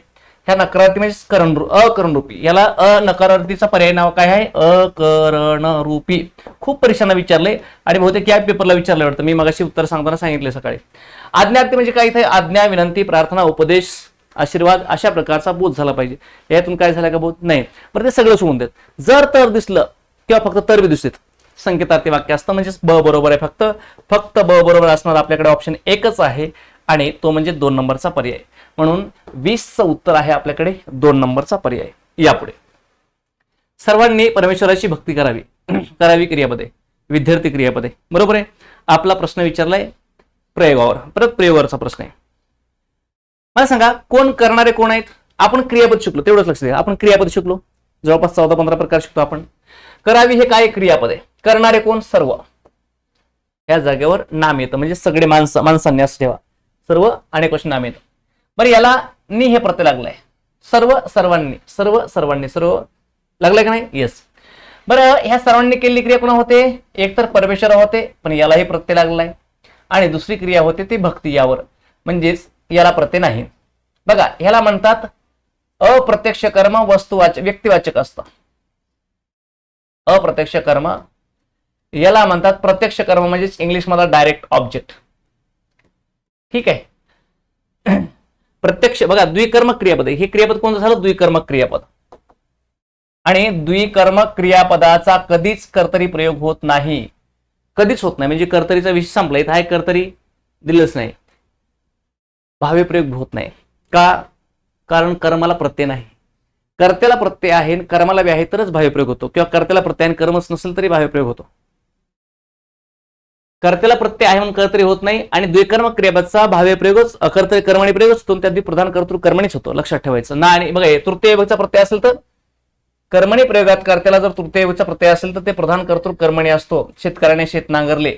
ह्या नकारार्थी म्हणजे अकरणरूपी. याला अनकारार्थीचा पर्याय नाव काय आहे? अकरणरूपी. खूप परीक्षांना विचारले आणि बहुतेक या पेपरला विचारलं वाटतं. मी मगाशी उत्तर सांगताना सांगितले सकाळी. आज्ञार्थी म्हणजे काय? इथे आज्ञा, विनंती, प्रार्थना, उपदेश, आशीर्वाद अशा प्रकारचा बोध झाला पाहिजे. यातून काय झाला का बोध? नाही. बरं, ते सगळं सोडून देत. जर तर दिसलं किंवा फक्त तर बी दिसत संकेतार्थी वाक्य असतं, म्हणजेच ब बरोबर आहे. फक्त ब बरोबर असणार आपल्याकडे ऑप्शन एकच आहे आणि तो म्हणजे 2 नंबरचा पर्याय. म्हणून 20चं उत्तर आहे आपल्याकडे 2 नंबरचा पर्याय. यापुढे सर्वांनी परमेश्वराची भक्ती करावी. करावी क्रियापदे, विद्यार्थी क्रियापदे. बरोबर आहे. आपला प्रश्न विचारलाय प्रयोगावर. परत प्रयोगावरचा प्रश्न आहे. मला सांगा कोण करणारे कोण आहेत? आपण क्रियापद शिकलो, तेवढंच लक्ष द्या. आपण क्रियापद शिकलो, जवळपास 14-15 प्रकार शिकतो आपण. करावी हे काय क्रियापद आहे? करणारे कोण? सर्व. या जागेवर नाम येतं, म्हणजे सगळे माणसांनी असं ठेवा. सर्व आणि क्वेश्चन नाम येतं. बरं, याला नि हे प्रत्यय लागलाय. सर्व सर्वांनी सर्व लागलाय का नाही? येस. बरं, ह्या सर्वांनी केलेली क्रिया कोणा होते? एक तर परमेश्वर होते, पण यालाही प्रत्यय लागलाय. आणि दुसरी क्रिया होते ती भक्ती, यावर, म्हणजेच याला प्रत्यय नाही. बघा, ह्याला म्हणतात अप्रत्यक्ष कर्म वस्तुवाचक व्यक्तिवाचक असतं. अप्रत्यक्ष कर्म याला म्हणतात प्रत्यक्ष कर्म, म्हणजेच इंग्लिश मध्ये डायरेक्ट ऑब्जेक्ट. ठीक आहे. प्रत्यक्ष बघा, द्विकर्मक क्रियापद. हे क्रियापद कोणतं झालं? द्विकर्मक क्रियापद. आणि द्विकर्मक क्रियापदाचा कधीच कर्तरी प्रयोग होत नाही. कधीच होत नाही, म्हणजे कर्तरीचा विषय संपला. इथं आहे कर्तरी दिलंच नाही. भावे प्रयोग होत नाही. का? कारण कर्माला प्रत्यय नाही. कर्त्याला प्रत्यय आहे, कर्माला बी आहे तरच भावे प्रयोग होतो, किंवा कर्त्याला प्रत्यय आणि कर्मच नसेल तरी भावे प्रयोग होतो. कर्त्याला प्रत्यय आहे म्हणून कर्तरी होत नाही, आणि द्विकर्मक क्रियापदाचा भावे प्रयोगच कर्तरी कर्मणी प्रयोगच होतो. त्यात प्रधान कर्तृ कर्मणीच होतो. लक्षात ठेवायचं ना. आणि बघा, तृतीय विभक्तीचा प्रत्यय असेल तर कर्मणी प्रयोगात कर्त्याला जर तृतीय विभक्तीचा प्रत्यय असेल तर ते प्रधान कर्तृ कर्मणी असतो. शेतकऱ्याने शेत नांगरले.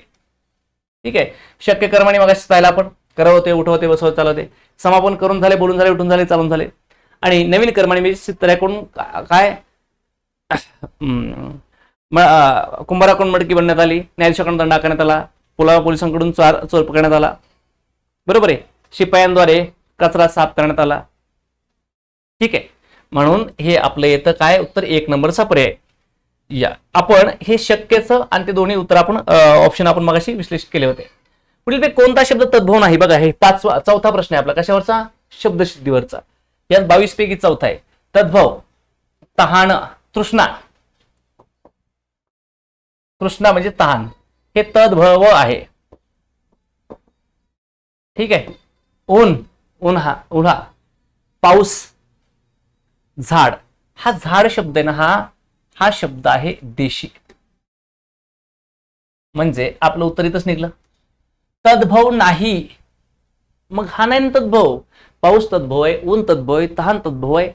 ठीक आहे. शक्य कर्मणी मगाशी पाहिला आपण. करवते, उठवते, बसवते, चालवते. समापन करून झाले, बोलून झाले, उठून झाले, चालून झाले. आणि नवीन कर्मणी म्हणजे शेतकऱ्याकडून काय कुंभाराकडून मडकी बनण्यात आली, न्यायाधीशाकडून दंड आकारण्यात आला, पोलिसांकडून चोर पकडण्यात आला. बरोबर आहे. शिपायांद्वारे कचरा साफ करण्यात आला. ठीक आहे. म्हणून हे आपलं येतं काय? उत्तर 1 नंबरचा पर्याय. या आपण हे शक्यचं आणि ते दोन्ही उत्तर आपण ऑप्शन आपण मगाशी विश्लेषित केले होते. पुढील ते कोणता शब्द तद्भव नाही? बघा, हे चौथा प्रश्न आहे आपला. कशावरचा? शब्दसिद्धीवरचा. यात 22 पैकी चौथा आहे. तद्भव, तहान, तृष्णा. तृष्णा म्हणजे तहान, हे तद्भव आहे. ठीक आहे. ऊन, उन्हा, पाऊस, झाड. हा झाड शब्द आहे ना, हा शब्द आहे देशी. म्हणजे आपलं उत्तर इथंच निघलं. तद्भव नाही, मग हा नाही तद्भव. पाऊस तद्भव आहे, ऊन तद्भव आहे, तहान तद्भव आहे.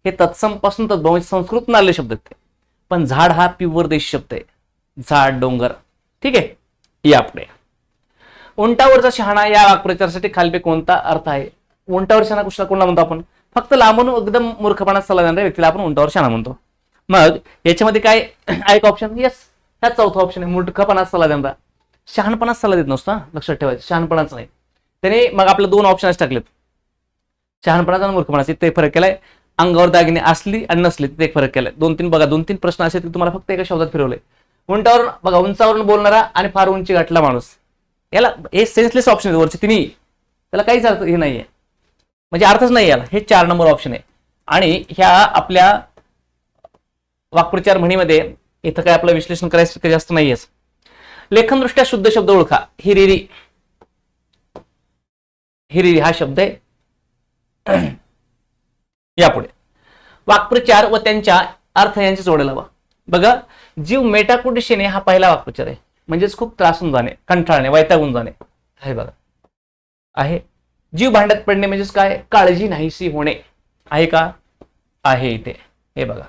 हे तत्सम पासून तद्भव म्हणजे संस्कृत आलेले शब्द आहेत. पण झाड हा प्युअर देशी शब्द आहे. झाड, डोंगर. ठीक आहे. या पुढे उंटावरचा शहाणा या वाक्प्रचारासाठी खालीलपैकी कोणता अर्थ आहे? उंटावर शहाणा कुशाला कोणाला म्हणतो आपण? फक्त लांबून एकदम मूर्खपणा सल्ला देणाऱ्या व्यक्तीला आपण उंटावर शहाणा म्हणतो. मग याच्यामध्ये काय आहे का ऑप्शन? येस, हा चौथा ऑप्शन आहे. मूर्खपणा सल्ला देणारा. शहाणपणा सल्ला देत नसतो, लक्षात ठेवायचं. शहाणपणाच नाही. त्याने मग आपले 2 ऑप्शन टाकलेत, शहाणपणाचा आणि मूर्खपणाचा. ते फरक केलाय. अंगावर दागिने असली आणि नसली तिथे एक फरक केलाय. 2-3 प्रश्न असे तुम्हाला फक्त एका शब्दात फिरवले. उंटावर बघा, उंचावरून बोलणारा आणि फार उंची गाठला माणूस. याला हे सेन्सलेस ऑप्शन आहे वरचे तिन्ही. त्याला काहीच अर्थ हे नाहीये, म्हणजे अर्थच नाही याला. हे 4 नंबर ऑप्शन आहे. आणि ह्या आपल्या वाक्प्रचार म्हणीमध्ये इथं काय आपलं विश्लेषण करायचं जास्त नाहीयेच. लेखनदृष्ट्या शुद्ध शब्द ओळखा. हिरिरी, हिरिरी हा शब्द आहे. यापुढे वाक्प्रचार व त्यांच्या अर्थ यांची जोडायला हवा. बघा, जीव मेटाकुटीस येणे हा पहिला वाक्प्रचार आहे. म्हणजेच खूप त्रासून जाणे, कंटाळणे, वैतागून जाणे आहे. बघा, आहे. जीव भांड्यात पडणे म्हणजेच काय? काळजी नाहीशी होणे आहे का? आहे इथे. हे बघा,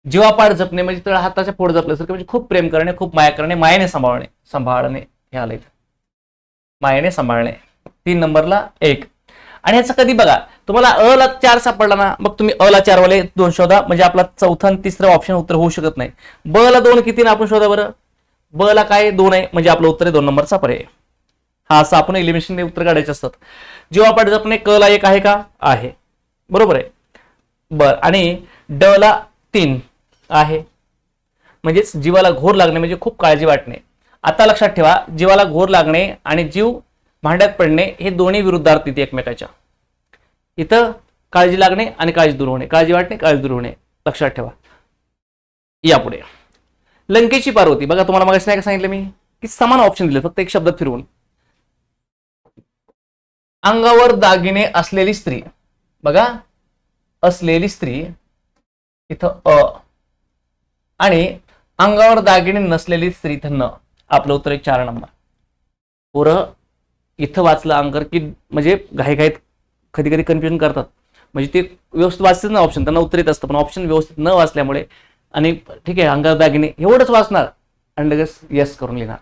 जीवापाड जपणे म्हणजे तळ हाताच्या पोट जपल्यासारखं, म्हणजे खूप प्रेम करणे, खूप माया करणे, मायेने सांभाळणे, सांभाळणे हे आलंय, मायेने सांभाळणे. 3 नंबरला 1. आणि ह्याचं कधी बघा, तुम्हाला अ ला 4 सापडला ना, मग तुम्ही अ ला 4 वाले 2 शोधा, म्हणजे आपला चौथा आणि तिसरं ऑप्शन उत्तर होऊ शकत नाही. ब ला 2 किती ना आपण शोधा बरं. ब ला काय 2 आहे, म्हणजे आपलं उत्तर आहे 2 नंबरचा पर्याय. हा असं आपण एलिमिनेशन उत्तर काढायचे असतात. जीवापाड जपणे क ला 1 आहे का, आहे, बरोबर आहे. बर, आणि ड ला 3 आहे, म्हणजेच जीवाला घोर लागणे म्हणजे खूप काळजी वाटणे. आता लक्षात ठेवा, जीवाला घोर लागणे आणि जीव भांड्यात पडणे हे दोन्ही विरुद्धार्थी एकमेकाच्या. इथं काळजी लागणे आणि काळजी दूर होणे, काळजी वाटणे काळजी दूर होणे, लक्षात ठेवा. यापुढे लंकेची पार्वती बघा, तुम्हाला मग नाही का सांगितलं मी की समान ऑप्शन दिले, फक्त एक शब्दात फिरवून. अंगावर दागिने असलेली स्त्री, बघा असलेली स्त्री इथं अ, आणि अंगावर दागिने नसलेली स्त्री इथं न. आपलं उत्तर एक 4 नंबर. पोरं इथं वाचलं अंकर की म्हणजे घाईघाईत कधी कधी कन्फ्युजन करतात, म्हणजे ते व्यवस्थित वाचतात ना ऑप्शन, त्यांना उत्तर येत असतं, पण ऑप्शन व्यवस्थित न वाचल्यामुळे, आणि ठीक आहे अंगावर दागिने एवढंच वाचणार आणि लगेच यस करून लिहिणार,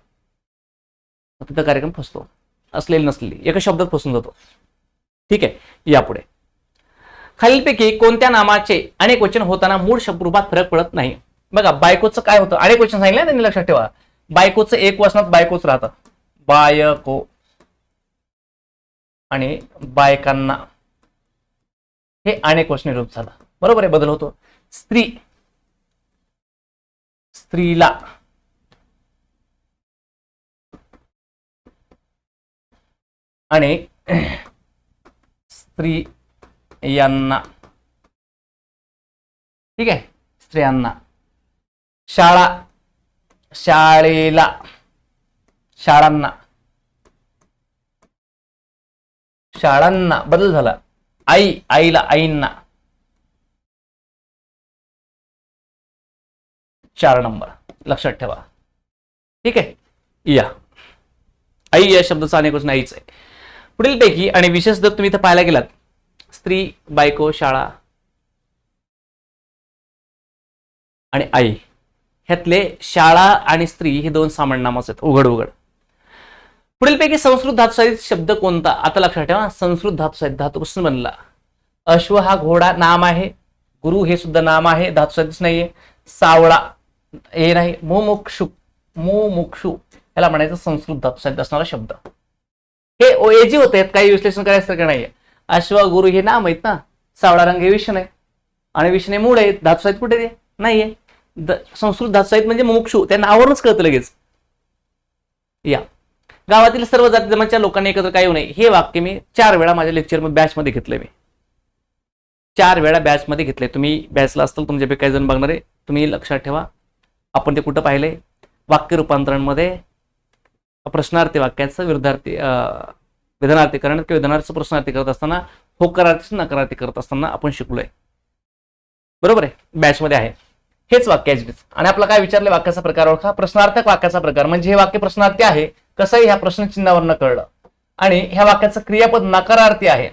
तिथं कार्यक्रम फसतो. असलेली नसलेली एका शब्दात फसून जातो. ठीक आहे, यापुढे खालीलपैकी कोणत्या नामाचे अनेक वचन होताना मूळ शब्दरूपात फरक पडत नाही. बघा बायकोचं काय होतं, अनेक वचन सांगितलं त्यांनी, लक्षात ठेवा. बायकोचं एक वचनात बायकोच राहतं, बायको, आणि बायकांना हे अनेक वचनी रूप झालं, बरोबर आहे, बदल होतो. स्त्री, स्त्रीला, आणि स्त्रियांना, ठीक आहे, स्त्रियांना. शाळा, शाळेला, शाळांना, शाळांना बदल झाला. आई, आईला, आईंना. 4 नंबर लक्षात ठेवा. ठीक आहे, या आई या शब्दाचा अनेक वचन आईच आहे. पुढील पैकी आणि विशेष जर तुम्ही इथं पाहायला गेलात, स्त्री, बायको, शाळा आणि आई, ह्यातले शाळा आणि स्त्री हे 2 सामान्य नामच आहेत, उघड उघड. पुढीलपैकी संस्कृत धातुसाहित शब्द कोणता. आता लक्षात ठेवा, संस्कृत धातुसाहित धातूपासून बनला. अश्व हा घोडा नाम आहे, गुरु हे सुद्धा नाम आहे, धातुसाहितच नाहीये. सावळा हे नाही, मुमुक्षु, मुमुक्षु याला म्हणायचं संस्कृत धातुसाहित असणारा शब्द. हे ओएजी होते, काही विश्लेषण करायचं नाहीये. अश्व गुरु हे नाम आहेत ना, सावळा रंग हे विषण आहे, आणि विषणे मूळ आहेत, धातुसाहित कुठे ते नाहीये. संस्कृत धातुसाहित म्हणजे मुमुक्षु, त्या नावावरूनच कळतं लगेच. या गावातील सर्व जाती जमातीच्या लोकांनी एकत्र काय येऊ नये, हे वाक्य मी 4 वेळा माझ्या लेक्चर बॅच मध्ये घेतलंय. मी 4 वेळा बॅच मध्ये घेतले. तुम्ही बॅचला असताल तुमच्यापैकी काही जण बघणार आहे, तुम्ही लक्षात ठेवा. आपण ते कुठं पाहिलंय, वाक्य रूपांतरणमध्ये प्रश्नार्थी वाक्याचं विधानार्थीकरण किंवा विधानार्थीचं प्रश्नार्थी करत असताना, होकारार्थी नकारार्थी करत असताना आपण शिकलोय, बरोबर आहे, बॅच मध्ये आहे. हेच वाक्य आहे. आणि आपला काय विचारले, वाक्याचा प्रकार ओळखा. प्रश्नार्थक वाक्याचा प्रकार म्हणजे हे वाक्य प्रश्नार्थी आहे, कसंही ह्या प्रश्नचिन्हावरनं कळलं. आणि ह्या वाक्याचं क्रियापद नकारार्थी आहे,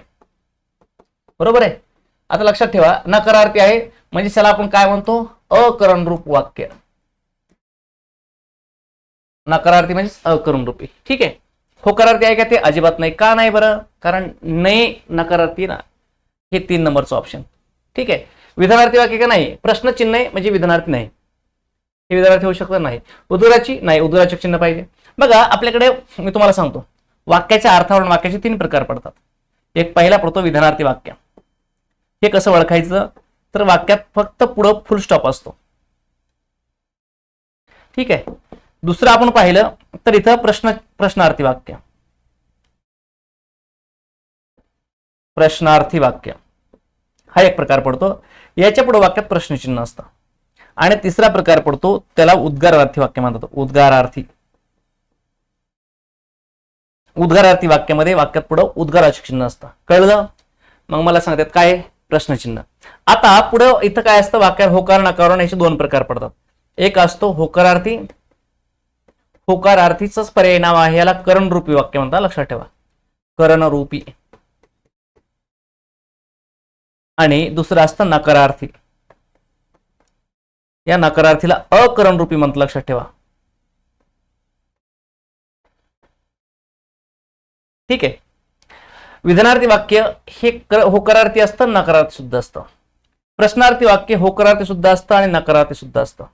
बरोबर आहे. आता लक्षात ठेवा, नकारार्थी आहे म्हणजे त्याला आपण काय म्हणतो, अकरणरूप वाक्य. नकारार्थी म्हणजे अकरणरूपी. ठीक आहे, होकारार्थी आहे का, ते अजिबात नाही. का नाही बरं, कारण नाही नकारार्थी ना, हे 3 नंबरचं ऑप्शन. ठीक आहे, विधानार्थी वाक्य का नाही, प्रश्नचिन्ह आहे म्हणजे विधानार्थी नाही, हे विधानार्थी होऊ शकत नाही. उद्गाराची नाही, उद्गाराचे चिन्ह पाहिजे. बघा आपल्याकडे मी तुम्हाला सांगतो, वाक्याच्या अर्थावरून वाक्याचे 3 प्रकार पडतात. एक पहिला पडतो विधानार्थी वाक्य. हे कसं ओळखायचं, तर वाक्यात फक्त पुढं फुल स्टॉप असतो. ठीक आहे, दुसरं आपण पाहिलं तर इथं प्रश्नार्थी वाक्य, प्रश्नार्थी वाक्य हा एक प्रकार पडतो. याच्या पुढे वाक्यात प्रश्नचिन्ह असतं. आणि तिसरा प्रकार पडतो त्याला उद्गारार्थी वाक्य म्हणतात. उद्गारार्थी, उद्गारार्थी वाक्यामध्ये वाक्यात पुढे उद्गाराचे चिन्ह असतं. कळलं, मग मला सांगतात काय, प्रश्नचिन्ह. आता पुढे इथं काय असतं, वाक्यात होकार नकार याचे 2 प्रकार पडतात. एक असतो होकारार्थी, होकारार्थीच पर्याय नाव आहे, याला करणरूपी वाक्य म्हणतात, लक्षात ठेवा, करणरूपी. आणि दुसरं असतं नकारार्थी. या नकारार्थीला अकरण रूपी म्हणतात, लक्षात ठेवा. ठीक आहे. विधानार्थी वाक्य हे होकारार्थी असतं, नकारार्थी सुद्धा असतं. प्रश्नार्थी वाक्य होकारार्थी सुद्धा असतं आणि नकारार्थी सुद्धा असतं.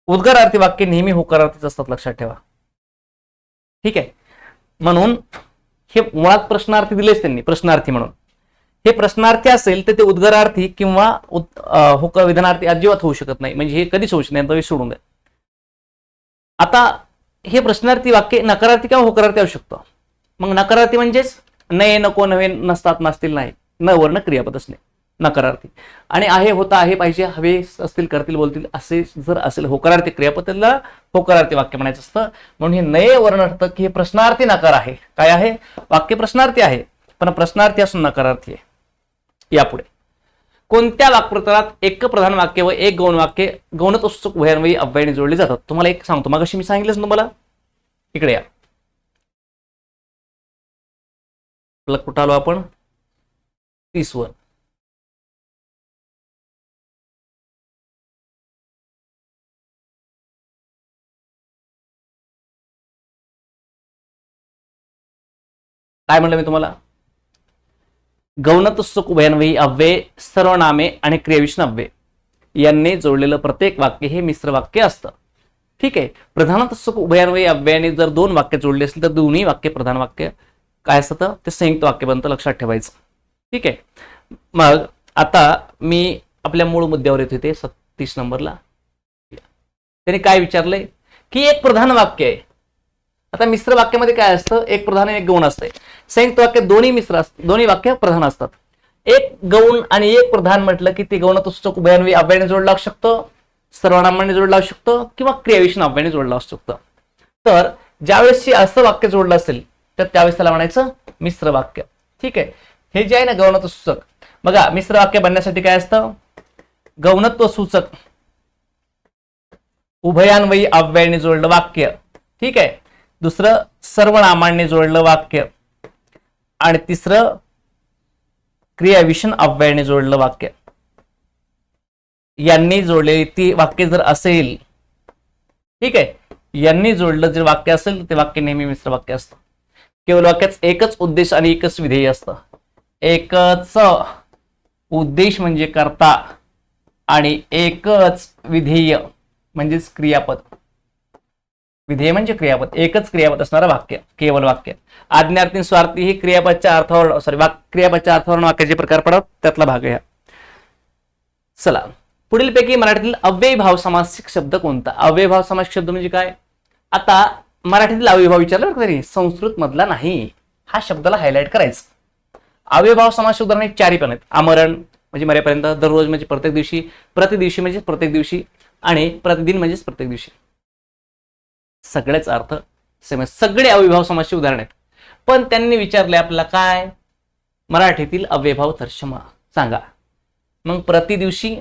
उद्गारार्थी वाक्य नेहमी होकारार्थीच असतात, लक्षात ठेवा. ठीक आहे. म्हणून हे मुळात प्रश्नार्थी दिलेच त्यांनी, प्रश्नार्थी म्हणून. हे प्रश्नार्थी असेल तर ते उद्गारार्थी किंवा विधानार्थी अजिबात होऊ शकत नाही, म्हणजे हे कधीच होऊ शकत नाही, सोडून द्या. आता हे प्रश्नार्थी वाक्य नकारार्थी किंवा होकारार्थी असू शकतं. मग नकारार्थी म्हणजेच नये, नको, नव्हे, नसतात, नसतील, नाही, न वर्ण क्रियापद असणे, नकारार्थी. आणि आहे, होता, आहे, पाहिजे, हवे, असतील, करतील, बोलतील, असे जर असेल होकारार्थी क्रियापद त्याला होकारार्थी वाक्य म्हणायचं असतं. म्हणून हे नये वर्ण अर्थ की हे प्रश्नार्थी नकार आहे. काय आहे? वाक्य प्रश्नार्थी आहे, पण प्रश्नार्थी असून नकारार्थी आहे. यापुढे कोणत्या वाक्प्रचारात एक प्रधान वाक्य व एक गौण वाक्य गौणतसूचक उभयान्वयी अव्ययाने जोडले जातात? तुम्हाला एक सांगतो, मग अशी मी सांगितलंच तुम्हाला. इकडे या, कुठं आलो आपण? 30 वर. काय म्हणलं मी तुम्हाला? गौणतसूचक उभयान्वयी अव्यय, सर्वनामे आणि क्रियाविशेषण अव्यय यांनी जोडलेलं प्रत्येक वाक्य हे मिश्र वाक्य असतं. ठीक आहे. प्रधानतसूचक उभयान्वयी अव्ययाने जर दोन वाक्य जोडले असतील तर दोन्ही वाक्य प्रधान वाक्य काय असतं? ते संयुक्त वाक्य बनतं, लक्षात ठेवायचं. ठीक आहे. मग आता मी आपल्या मूळ मुद्द्यावर येतो, ते 36 नंबरला. त्यांनी काय विचारलंय की एक प्रधान वाक्य आहे. आता मिश्र वाक्यामध्ये काय असतं? एक प्रधान आणि एक गौण असते. संयुक्त वाक्य दोन्ही मिश्र असतात, दोन्ही वाक्य प्रधान असतात. एक गौण आणि एक प्रधान म्हटलं की ते गौणतसूचक उभयान्वयी अव्ययाने जोडलं असू शकतं, सर्वनामाने जोडलं असू शकतं किंवा क्रियाविशेषण अव्ययाने जोडलं असू शकतं. तर ज्यावेळेस असं वाक्य जोडलं असेल तर त्यावेळेस त्याला म्हणायचं मिश्र वाक्य. ठीक आहे. हे जे आहे ना गौणत्वसूचक, बघा मिश्र वाक्य बनण्यासाठी काय असतं? गौणत्व सूचक उभयान्वयी अव्ययाने जोडलं वाक्य. ठीक आहे. दुसरं सर्वनामाने जोडलं वाक्य आणि तिसरं क्रियाविशेषण अव्ययाने जोडलं वाक्य. यांनी जोडलेली ती वाक्य जर असेल, ठीक आहे, यांनी जोडलं जे वाक्य असेल ते वाक्य नेहमी मिश्र वाक्य असतं. केवळ वाक्याच एकच उद्देश आणि एकच विधेय असतं. एकच उद्देश म्हणजे कर्ता आणि एकच विधेय म्हणजेच क्रियापद. विधेय म्हणजे क्रियापद, एकच क्रियापद असणारं वाक्य, केवळ वाक्य. आज्ञार्थी स्वार्थी ही क्रियापदच्या अर्थावर क्रियापदच्या अर्थावर वाक्याचे प्रकार पडतात, त्यातला भाग आहे. चला, पुढीलपैकी मराठीतील अव्ययीभाव समासिक शब्द कोणता? अव्ययीभाव समासिक शब्द म्हणजे काय? आता मराठीतील अव्ययीभाव विचारलं का तरी, संस्कृत मधला नाही. हा शब्दाला हायलाइट करायचं. अव्ययीभाव समासिक उदाहरण 4 पण आहेत. आमरण म्हणजे मरेपर्यंत, दररोज म्हणजे प्रत्येक दिवशी, प्रतिदिवशी म्हणजे प्रत्येक दिवशी आणि प्रतिदिन म्हणजेच प्रत्येक दिवशी. सगळेच अर्थ सेम, सगळे अव्ययीभाव समासिक उदाहरण आहेत. पण त्यांनी विचारले आपल्याला काय? मराठीतील अव्ययीभाव तर्जमा सांगा. मग प्रतिदिवशी,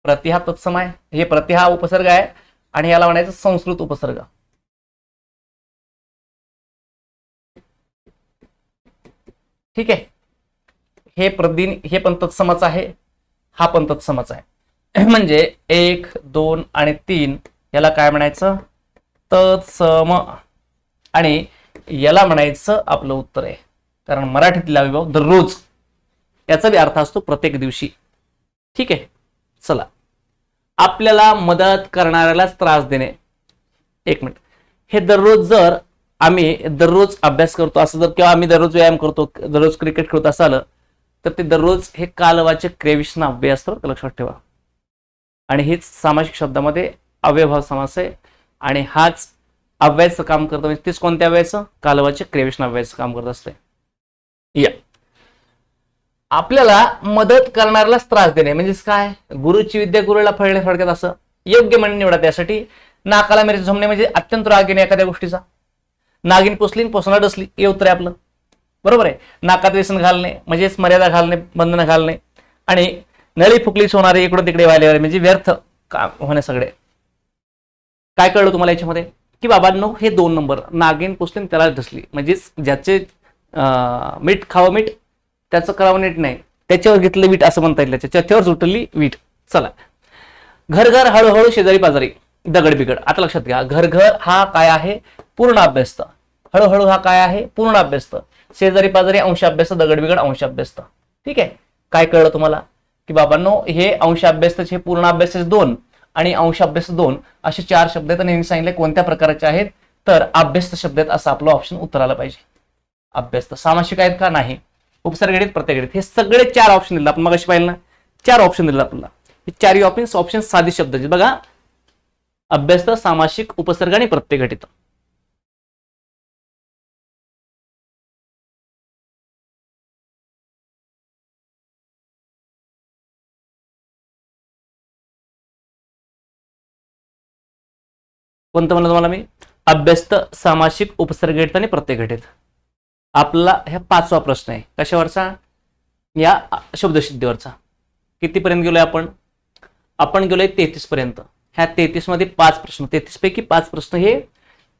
प्रति हा तत्सम आहे, हे प्रति हा उपसर्ग आहे आणि याला म्हणायचं संस्कृत उपसर्ग. ठीक आहे. हे प्रतिदिन हे पण तत्समच आहे, हा पण तत्समच आहे. म्हणजे 1, 2 आणि 3 याला काय म्हणायचं? तत्सम. आणि याला म्हणायचं आपलं उत्तर आहे. कारण मराठीतला अव्ययीभाव दररोज याचा बी अर्थ असतो प्रत्येक दिवशी. ठीक आहे. चला, आपल्याला मदत करणाऱ्यालाच त्रास देणे. एक मिनिट. हे दररोज जर आम्ही दररोज अभ्यास करतो असं जर, किंवा आम्ही दररोज व्यायाम करतो, दररोज क्रिकेट खेळतो असं आलं तर ते दररोज हे कालवाचक क्रियाविशेषण अव्यय असतं, लक्षात ठेवा. आणि हेच सामासिक शब्दामध्ये अव्ययीभाव समास आहे आणि हाच अव्ययाचं काम करतो. म्हणजे तेच कोणत्या अव्ययाचं? कालवाचक क्रियाविशेषण अव्ययाचं काम करत असते. या आपल्याला मदत करणाऱ्यालाच त्रास देणे म्हणजेच काय? गुरुची विद्या गुरुला फळणे थोडक्यात असं. योग्य म्हणे निवडा त्यासाठी. नाकाला मिरची झोमणे म्हणजे अत्यंत राग येणे एखाद्या गोष्टीचा. नागिन पुसली पोसणा डसली हे उत्तर आहे आपलं. बरोबर आहे. नाकात व्यसन घालणे म्हणजेच मर्यादा घालणे, बंधनं घालणे. आणि नळी फुकलीच होणारे, इकडून तिकडे वाहिले म्हणजे व्यर्थ काम होणे सगळे. काय कळलं तुम्हाला याच्यामध्ये? की बाबांनो हे 2 नंबर, नागिन पुसली त्याला ढसली, म्हणजेच ज्याचे मीठ खावं मीठ त्याचं करावं नीट नाही, त्याच्यावर घेतलं वीट असं म्हणता येईल. त्याच्यावर सुटली वीट. चला, घर घर हळूहळू शेजारी पाजारी दगड बिगड. आता लक्षात घ्या, घर घर हा काय आहे? पूर्ण अभ्यस्त. हळूहळू हा काय आहे? पूर्ण अभ्यस्त. शेजारी पाजारी अंश अभ्यस्त, दगड बिगड अंश अभ्यस्त. ठीक आहे, काय कळलं तुम्हाला की बाबांनो हे अंश अभ्यस्ताचे, हे पूर्ण अभ्यासाचे 2 आणि अंश अभ्यास 2 असे 4 शब्द आहेत. आणि यांनी सांगितले कोणत्या प्रकारचे आहेत, तर अभ्यस्त शब्द आहेत असं आपलं ऑप्शन उत्तर आलं पाहिजे. अभ्यस्त सामासिक आहेत का? नाही. उपसर्गडित, प्रत्ययगडित, हे सगळे 4 ऑप्शन दिले आपण. मग अशी पाहिलं ना, 4 ऑप्शन दिले आपल्याला. हे 4 ऑप्शन साधी शब्दाचे बघा, अभ्यस्त, सामासिक, उपसर्ग आणि प्रत्ययगडित. कोणतं म्हणलं तुम्हाला मी? अभ्यस्त, सामासिक, उपसर्गडित आणि प्रत्ययगडित. आपला हा 5वा प्रश्न आहे. कशावरचा? या शब्दसिद्धीवरचा. कितीपर्यंत गेलोय आपण? आपण गेलोय 33 पर्यंत. ह्या 33 मध्ये 5 प्रश्न, 33 पैकी 5 प्रश्न हे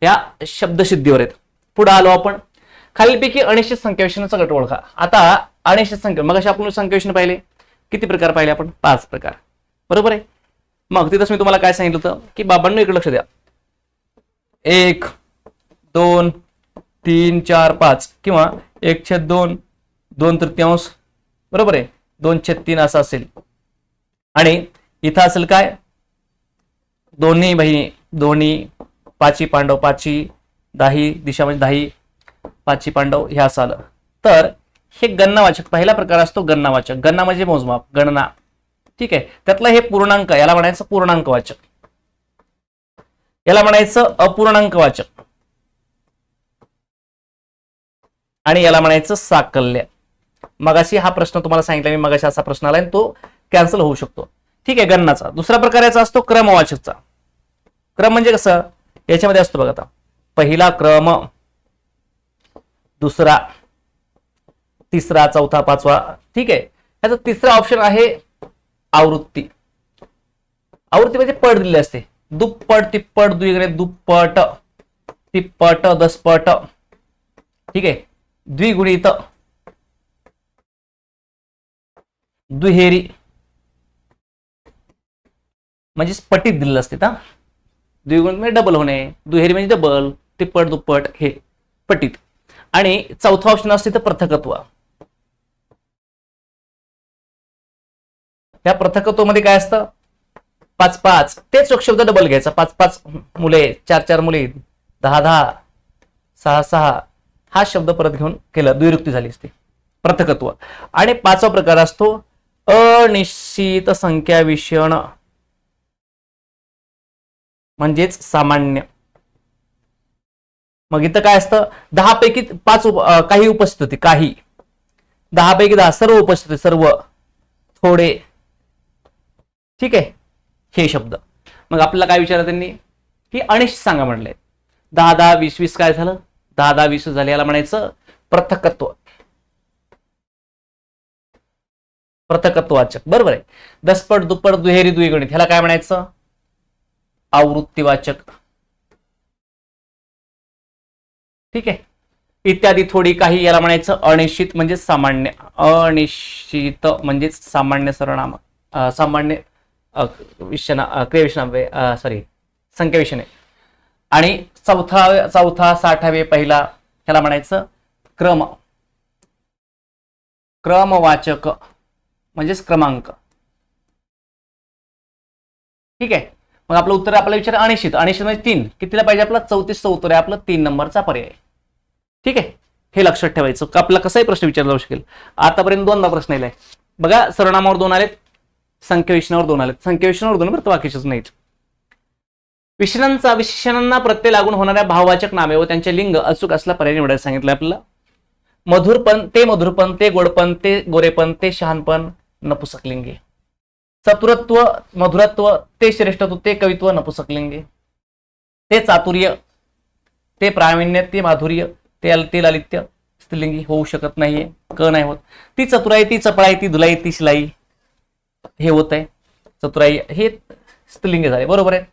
या शब्दसिद्धीवर आहेत. पुढे आलो आपण. खालीलपैकी अनिश्चित संख्याविषयीचा गट ओळखा. आता अनिश्चित संख्या, मग अशा आपण संख्याविषयी पाहिले, किती प्रकार पाहिले आपण? 5 प्रकार, बरोबर आहे. मग तिथंच मी तुम्हाला काय सांगितलं होतं की बाबांनो इकडे लक्ष द्या, 1, 2, 3, 4, 5 किंवा 1/2, 2/3, बरोबर आहे, 2/3 असं असेल. आणि इथं असेल काय? दोन्ही बहिणी, दोन्ही, 5 पांडव, 5 10 दिशा म्हणजे 10, 5 पांडव हे असं आलं. तर हे गणनावाचक पहिला प्रकार असतो. गणनावाचक, गणना म्हणजे मोजमाप, गणना. ठीक आहे, त्यातलं हे पूर्णांक, याला म्हणायचं पूर्णांकवाचक, याला म्हणायचं अपूर्णांकवाचक आणि याला म्हणायचं साकल्य. मगाशी हा प्रश्न तुम्हाला सांगितला मी, मगाशी असा प्रश्न आलाय तो कॅन्सल होऊ शकतो. ठीक आहे, गणनाचा. दुसरा प्रकार याचा असतो क्रमवाचकचा. क्रम म्हणजे कसं? याच्यामध्ये असतो बघा, आता पहिला क्रम, दुसरा, तिसरा, चौथा, 5वा. ठीक आहे, याचा तिसरा ऑप्शन आहे आवृत्ती. आवृत्ती म्हणजे पट दिलेली असते. दुप्पट, तिप्पट, द्विगुणित, दुप्पट, तिप्पट, दसपट. ठीक आहे, द्विगुणित, दुहेरी म्हणजे पटीत दिलेलं असते. द्विगुणित म्हणजे डबल होणे, दुहेरी म्हणजे डबल, तिप्पट, दुप्पट हे पटीत. आणि चौथा ऑप्शन असते तर पृथकत्व. त्या पृथकत्वामध्ये काय असतं? 5-5, तेच शब्द डबल घ्यायचा. 5-5 मुले, 4-4 मुले, 10-10, 6-6 हा शब्द परत घेऊन केलं, द्विरुक्ती झाली असते, पृथकत्व. आणि 5वा प्रकार असतो अनिश्चित संख्या विषयण म्हणजेच सामान्य. मग इथं काय असतं? 10 पैकी 5 काही उपस्थित होते, काही 10 पैकी 10 सर्व उपस्थित होते, सर्व, थोडे. ठीक आहे, हे शब्द. मग आपल्याला काय विचारलं त्यांनी की अनिश्चित सांगा म्हणलंय. 10-10, 20-20 काय झालं? 10-10, 20 झाले, याला म्हणायचं पृथकत्व, पृथकत्ववाचक, बरोबर आहे. दसपट, दुप्पट, दुहेरी, द्विगुणित ह्याला काय म्हणायचं? आवृत्तीवाचक. ठीक आहे, इत्यादी, थोडी, काही याला म्हणायचं अनिश्चित म्हणजे सामान्य. अनिश्चित म्हणजे सामान्य सर्वनाम, सामान्य क्रियाविशेषण, सॉरी संख्याविशेषणे. आणि चौथा 60वे पहिला ह्याला म्हणायचं क्रम, क्रमवाचक म्हणजेच क्रमांक. ठीक आहे, मग आपलं उत्तर आपल्याला विचार अनिश्चित. अनिश्चित म्हणजे 3 कितीला पाहिजे? आपला 34चं उत्तर आहे आपलं 3 नंबरचा पर्याय. ठीक आहे, हे लक्षात ठेवायचं. आपला कसाही प्रश्न विचारला जाऊ शकेल. आतापर्यंत 2दा प्रश्न आलाय बघा. सर्वनामावर 2 आलेत, संख्याविशेषणावर 2 आलेत. संख्याविशेषणावर 2 बरं, बाकीचेच नाहीत. विशेषणांना प्रत्यय लागून होणाऱ्या भाववाचक नामे व त्यांचे लिंग अचूक असला पर्याय निवडायला सांगितलं आपल्याला. मधुरपण, ते गोडपण, ते गोरेपण, ते शहाणपण, नपुसकलिंगी. चतुरत्व, मधुरत्व, ते श्रेष्ठत्व, ते कवित्व, नपुसकलिंगी. ते चातुर्य, ते प्रावीण्य, ते माधुर्य, ते लालित्य, स्त्रीलिंगी होऊ शकत नाहीये, क नाही होत. ती चतुराई, ती चपळाई, ती धुलाई, ती शिलाई हे होत आहे. चतुराई हे स्त्रीलिंगी झाले, बरोबर आहे.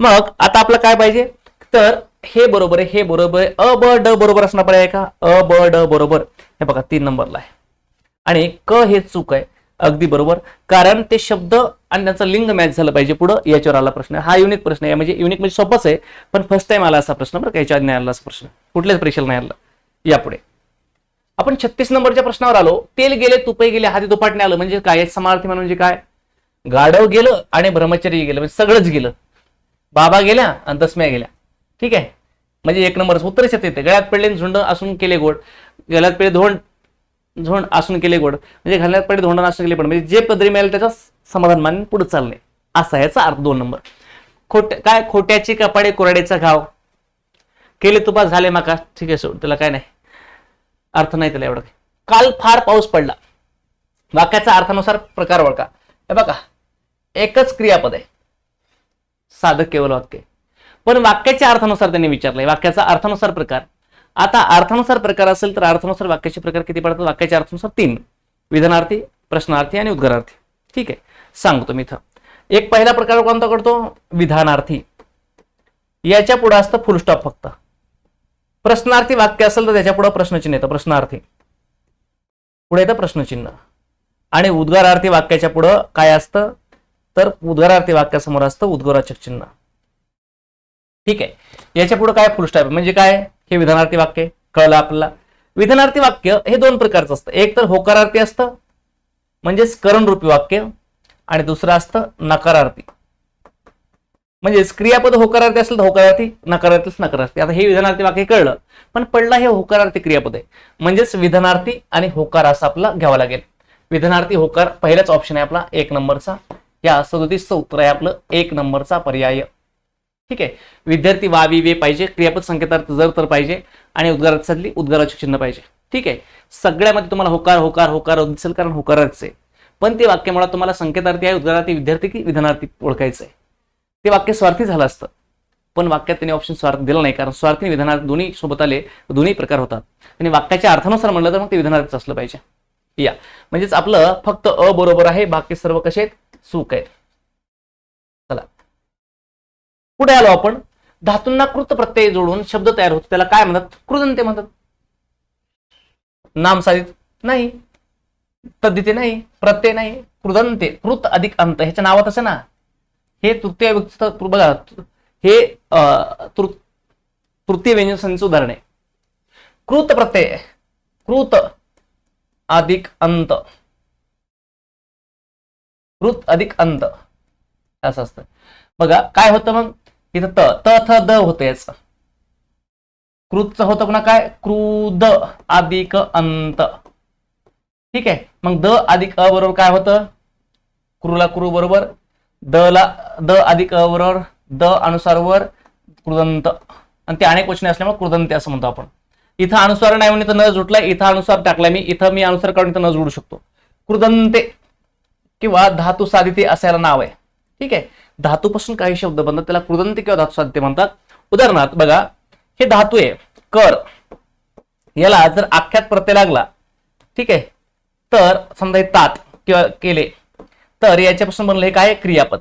मग आता आपलं काय पाहिजे? तर हे बरोबर आहे, हे बरोबर आहे. अ ब ड बरोबर असणार पर्याय का? अ ब ड बरोबर, हे बघा 3 नंबरला आहे. आणि क हे चूक आहे. अगदी बरोबर, कारण ते शब्द आणि त्यांचं लिंग मॅच झालं पाहिजे पुढं, याच्यावर आला प्रश्न. हा युनिक प्रश्न आहे, म्हणजे युनिक म्हणजे सोपंच आहे, पण फर्स्ट टाइम आला असा प्रश्न बरं का, याच्या आधी नाही आला असा प्रश्न, कुठल्याच परीक्षेला नाही आला. यापुढे आपण 36 नंबरच्या प्रश्नावर आलो. तेल गेले तुपही गेले, हाती दुपाटणे आलं म्हणजे काय, समार्थी म्हणजे काय, गाढव गेलं आणि ब्रह्मचर्य गेलं, म्हणजे सगळंच गेलं. बाबा गेल्या आणि दसम्या गेल्या. ठीक आहे, म्हणजे एक नंबरच उत्तरच येते. गळ्यात पडले झुंड असून केले गोड, गळ्यात पडले झोंड असून केले गोड, म्हणजे घालण्यात पडले धोंड असून केले पण, म्हणजे जे पदरी मिळेल त्याचं समाधान मानून पुढे चालणे, असा याचा अर्थ 2 नंबर. काय, खोट्याची कपाडे कोरड्याचा घाव, केले तुपा झाले माका. ठीक आहे, सोड, त्याला काय नाही अर्थ नाही त्याला एवढं. काल फार पाऊस पडला, वाक्याचा अर्थानुसार प्रकार ओळखा. हे बघा, एकच क्रियापद आहे, साधक केवळ वाक्य, पण वाक्याच्या अर्थानुसार त्यांनी विचारलंय, वाक्याचा अर्थानुसार प्रकार. आता अर्थानुसार प्रकार असेल तर अर्थानुसार वाक्याचे प्रकार किती पडतात, वाक्याच्या अर्थानुसार 3, विधानार्थी, प्रश्नार्थी आणि उद्गारार्थी. ठीक आहे, सांगतो मी इथं. एक पहिला प्रकार कोणता करतो, विधानार्थी, याच्या पुढे असतं फुल स्टॉप फक्त. प्रश्नार्थी वाक्य असेल तर त्याच्या पुढे प्रश्नचिन्ह येतं, प्रश्नार्थी पुढे येतं प्रश्नचिन्ह, आणि उद्गारार्थी वाक्याच्या पुढे काय असतं, तर उद्गारार्थी वाक्यासमोर असतं उद्गारवाचक चिन्ह. ठीक आहे, याच्या पुढे काय फुल स्टॉप, म्हणजे काय, हे विधानार्थी वाक्य कळलं आपल्याला. विधानार्थी वाक्य हे 2 प्रकारचं असतं, एक तर होकारार्थी असतं म्हणजेच करणरूपी वाक्य, आणि दुसरं असतं नकारार्थी, म्हणजे क्रियापद होकारार्थी असेल तर होकारार्थी, नकारार्थीच नकारार्थी. आता हे विधानार्थी वाक्य कळलं, पण पडला हे होकारार्थी क्रियापद आहे, म्हणजेच विधानार्थी आणि होकार असं आपला घ्यावा लागेल. विधानार्थी होकार पहिलाच ऑप्शन आहे आपला 1 नंबरचा. या 37चं उत्तर आहे आपलं 1 नंबरचा पर्याय. ठीक आहे, विद्यार्थी वावी वे पाहिजे, क्रियापद संकेतार्थ जर तर पाहिजे, आणि उद्गारार्थ साधली उद्गाराचे चिन्ह पाहिजे. ठीक आहे, सगळ्यामध्ये तुम्हाला होकार होकार होकार दिसेल, कारण होकारार्थच आहे, पण ते वाक्य मुळात तुम्हाला संकेतार्थी आहे, उद्गारार्थी, विद्यार्थी की विधानार्थी ओळखायचं आहे. ते वाक्य स्वार्थी झालं असतं, पण वाक्यात त्यांनी ऑप्शन स्वार्थ दिला नाही, कारण स्वार्थी आणि विधानार्थी दोन्ही सोबत आले, दोन्ही प्रकार होतात, आणि वाक्याच्या अर्थानुसार म्हणलं तर मग ते विधानार्थीच असलं पाहिजे. या म्हणजेच आपलं फक्त अ बरोबर आहे, बाकी सर्व कसे आहेत, चूक आहेत. चला पुढे आलो आपण. धातूंना कृत प्रत्यय जोडून शब्द तयार होतो, त्याला काय म्हणतात, कृदंते म्हणतात. नाम साधित नाही, तद्धिते नाही, प्रत्यय नाही, कृदंते, कृत अधिक अंत, ह्याच्या नावात असं ना, हे तृतीय व्यक्ती बघा, हे तृतीय व्यंजन संधीचं उदाहरण आहे. कृत प्रत्यय, कृत अधिक अंत, कृत अधिक अंत असं असतं. बघा काय होतं मग, इथं त थ द होतं, याचं कृतचं होतं पुन्हा काय, क्रुद अधिक अंत. ठीक आहे, मग द अधिक अ बरोबर काय होतं, क्रूला क्रू बरोबर, द ला द अधिक अ बरोबर द अनुसार वर कृदंत, आणि ते अनेक वचने असल्यामुळे कृदंते असं म्हणतो आपण. इथं अनुस्वार नाही म्हणून इथं न जुटलाय, इथं अनुसार टाकलाय मी, इथं मी अनुसार काढून इथं न जोडू शकतो. कृदंते किंवा धातू साधिते असायला नाव आहे. ठीक आहे, धातूपासून काही शब्द बनतात त्याला कृदंते किंवा धातू साधिते म्हणतात. उदाहरणार्थ बघा, हे धातू आहे कर, याला जर आख्यात प्रत्यय लागला, ठीक आहे, तर समजा हे तात किंवा केले, तर याच्यापासून बनलं हे काय, क्रियापद.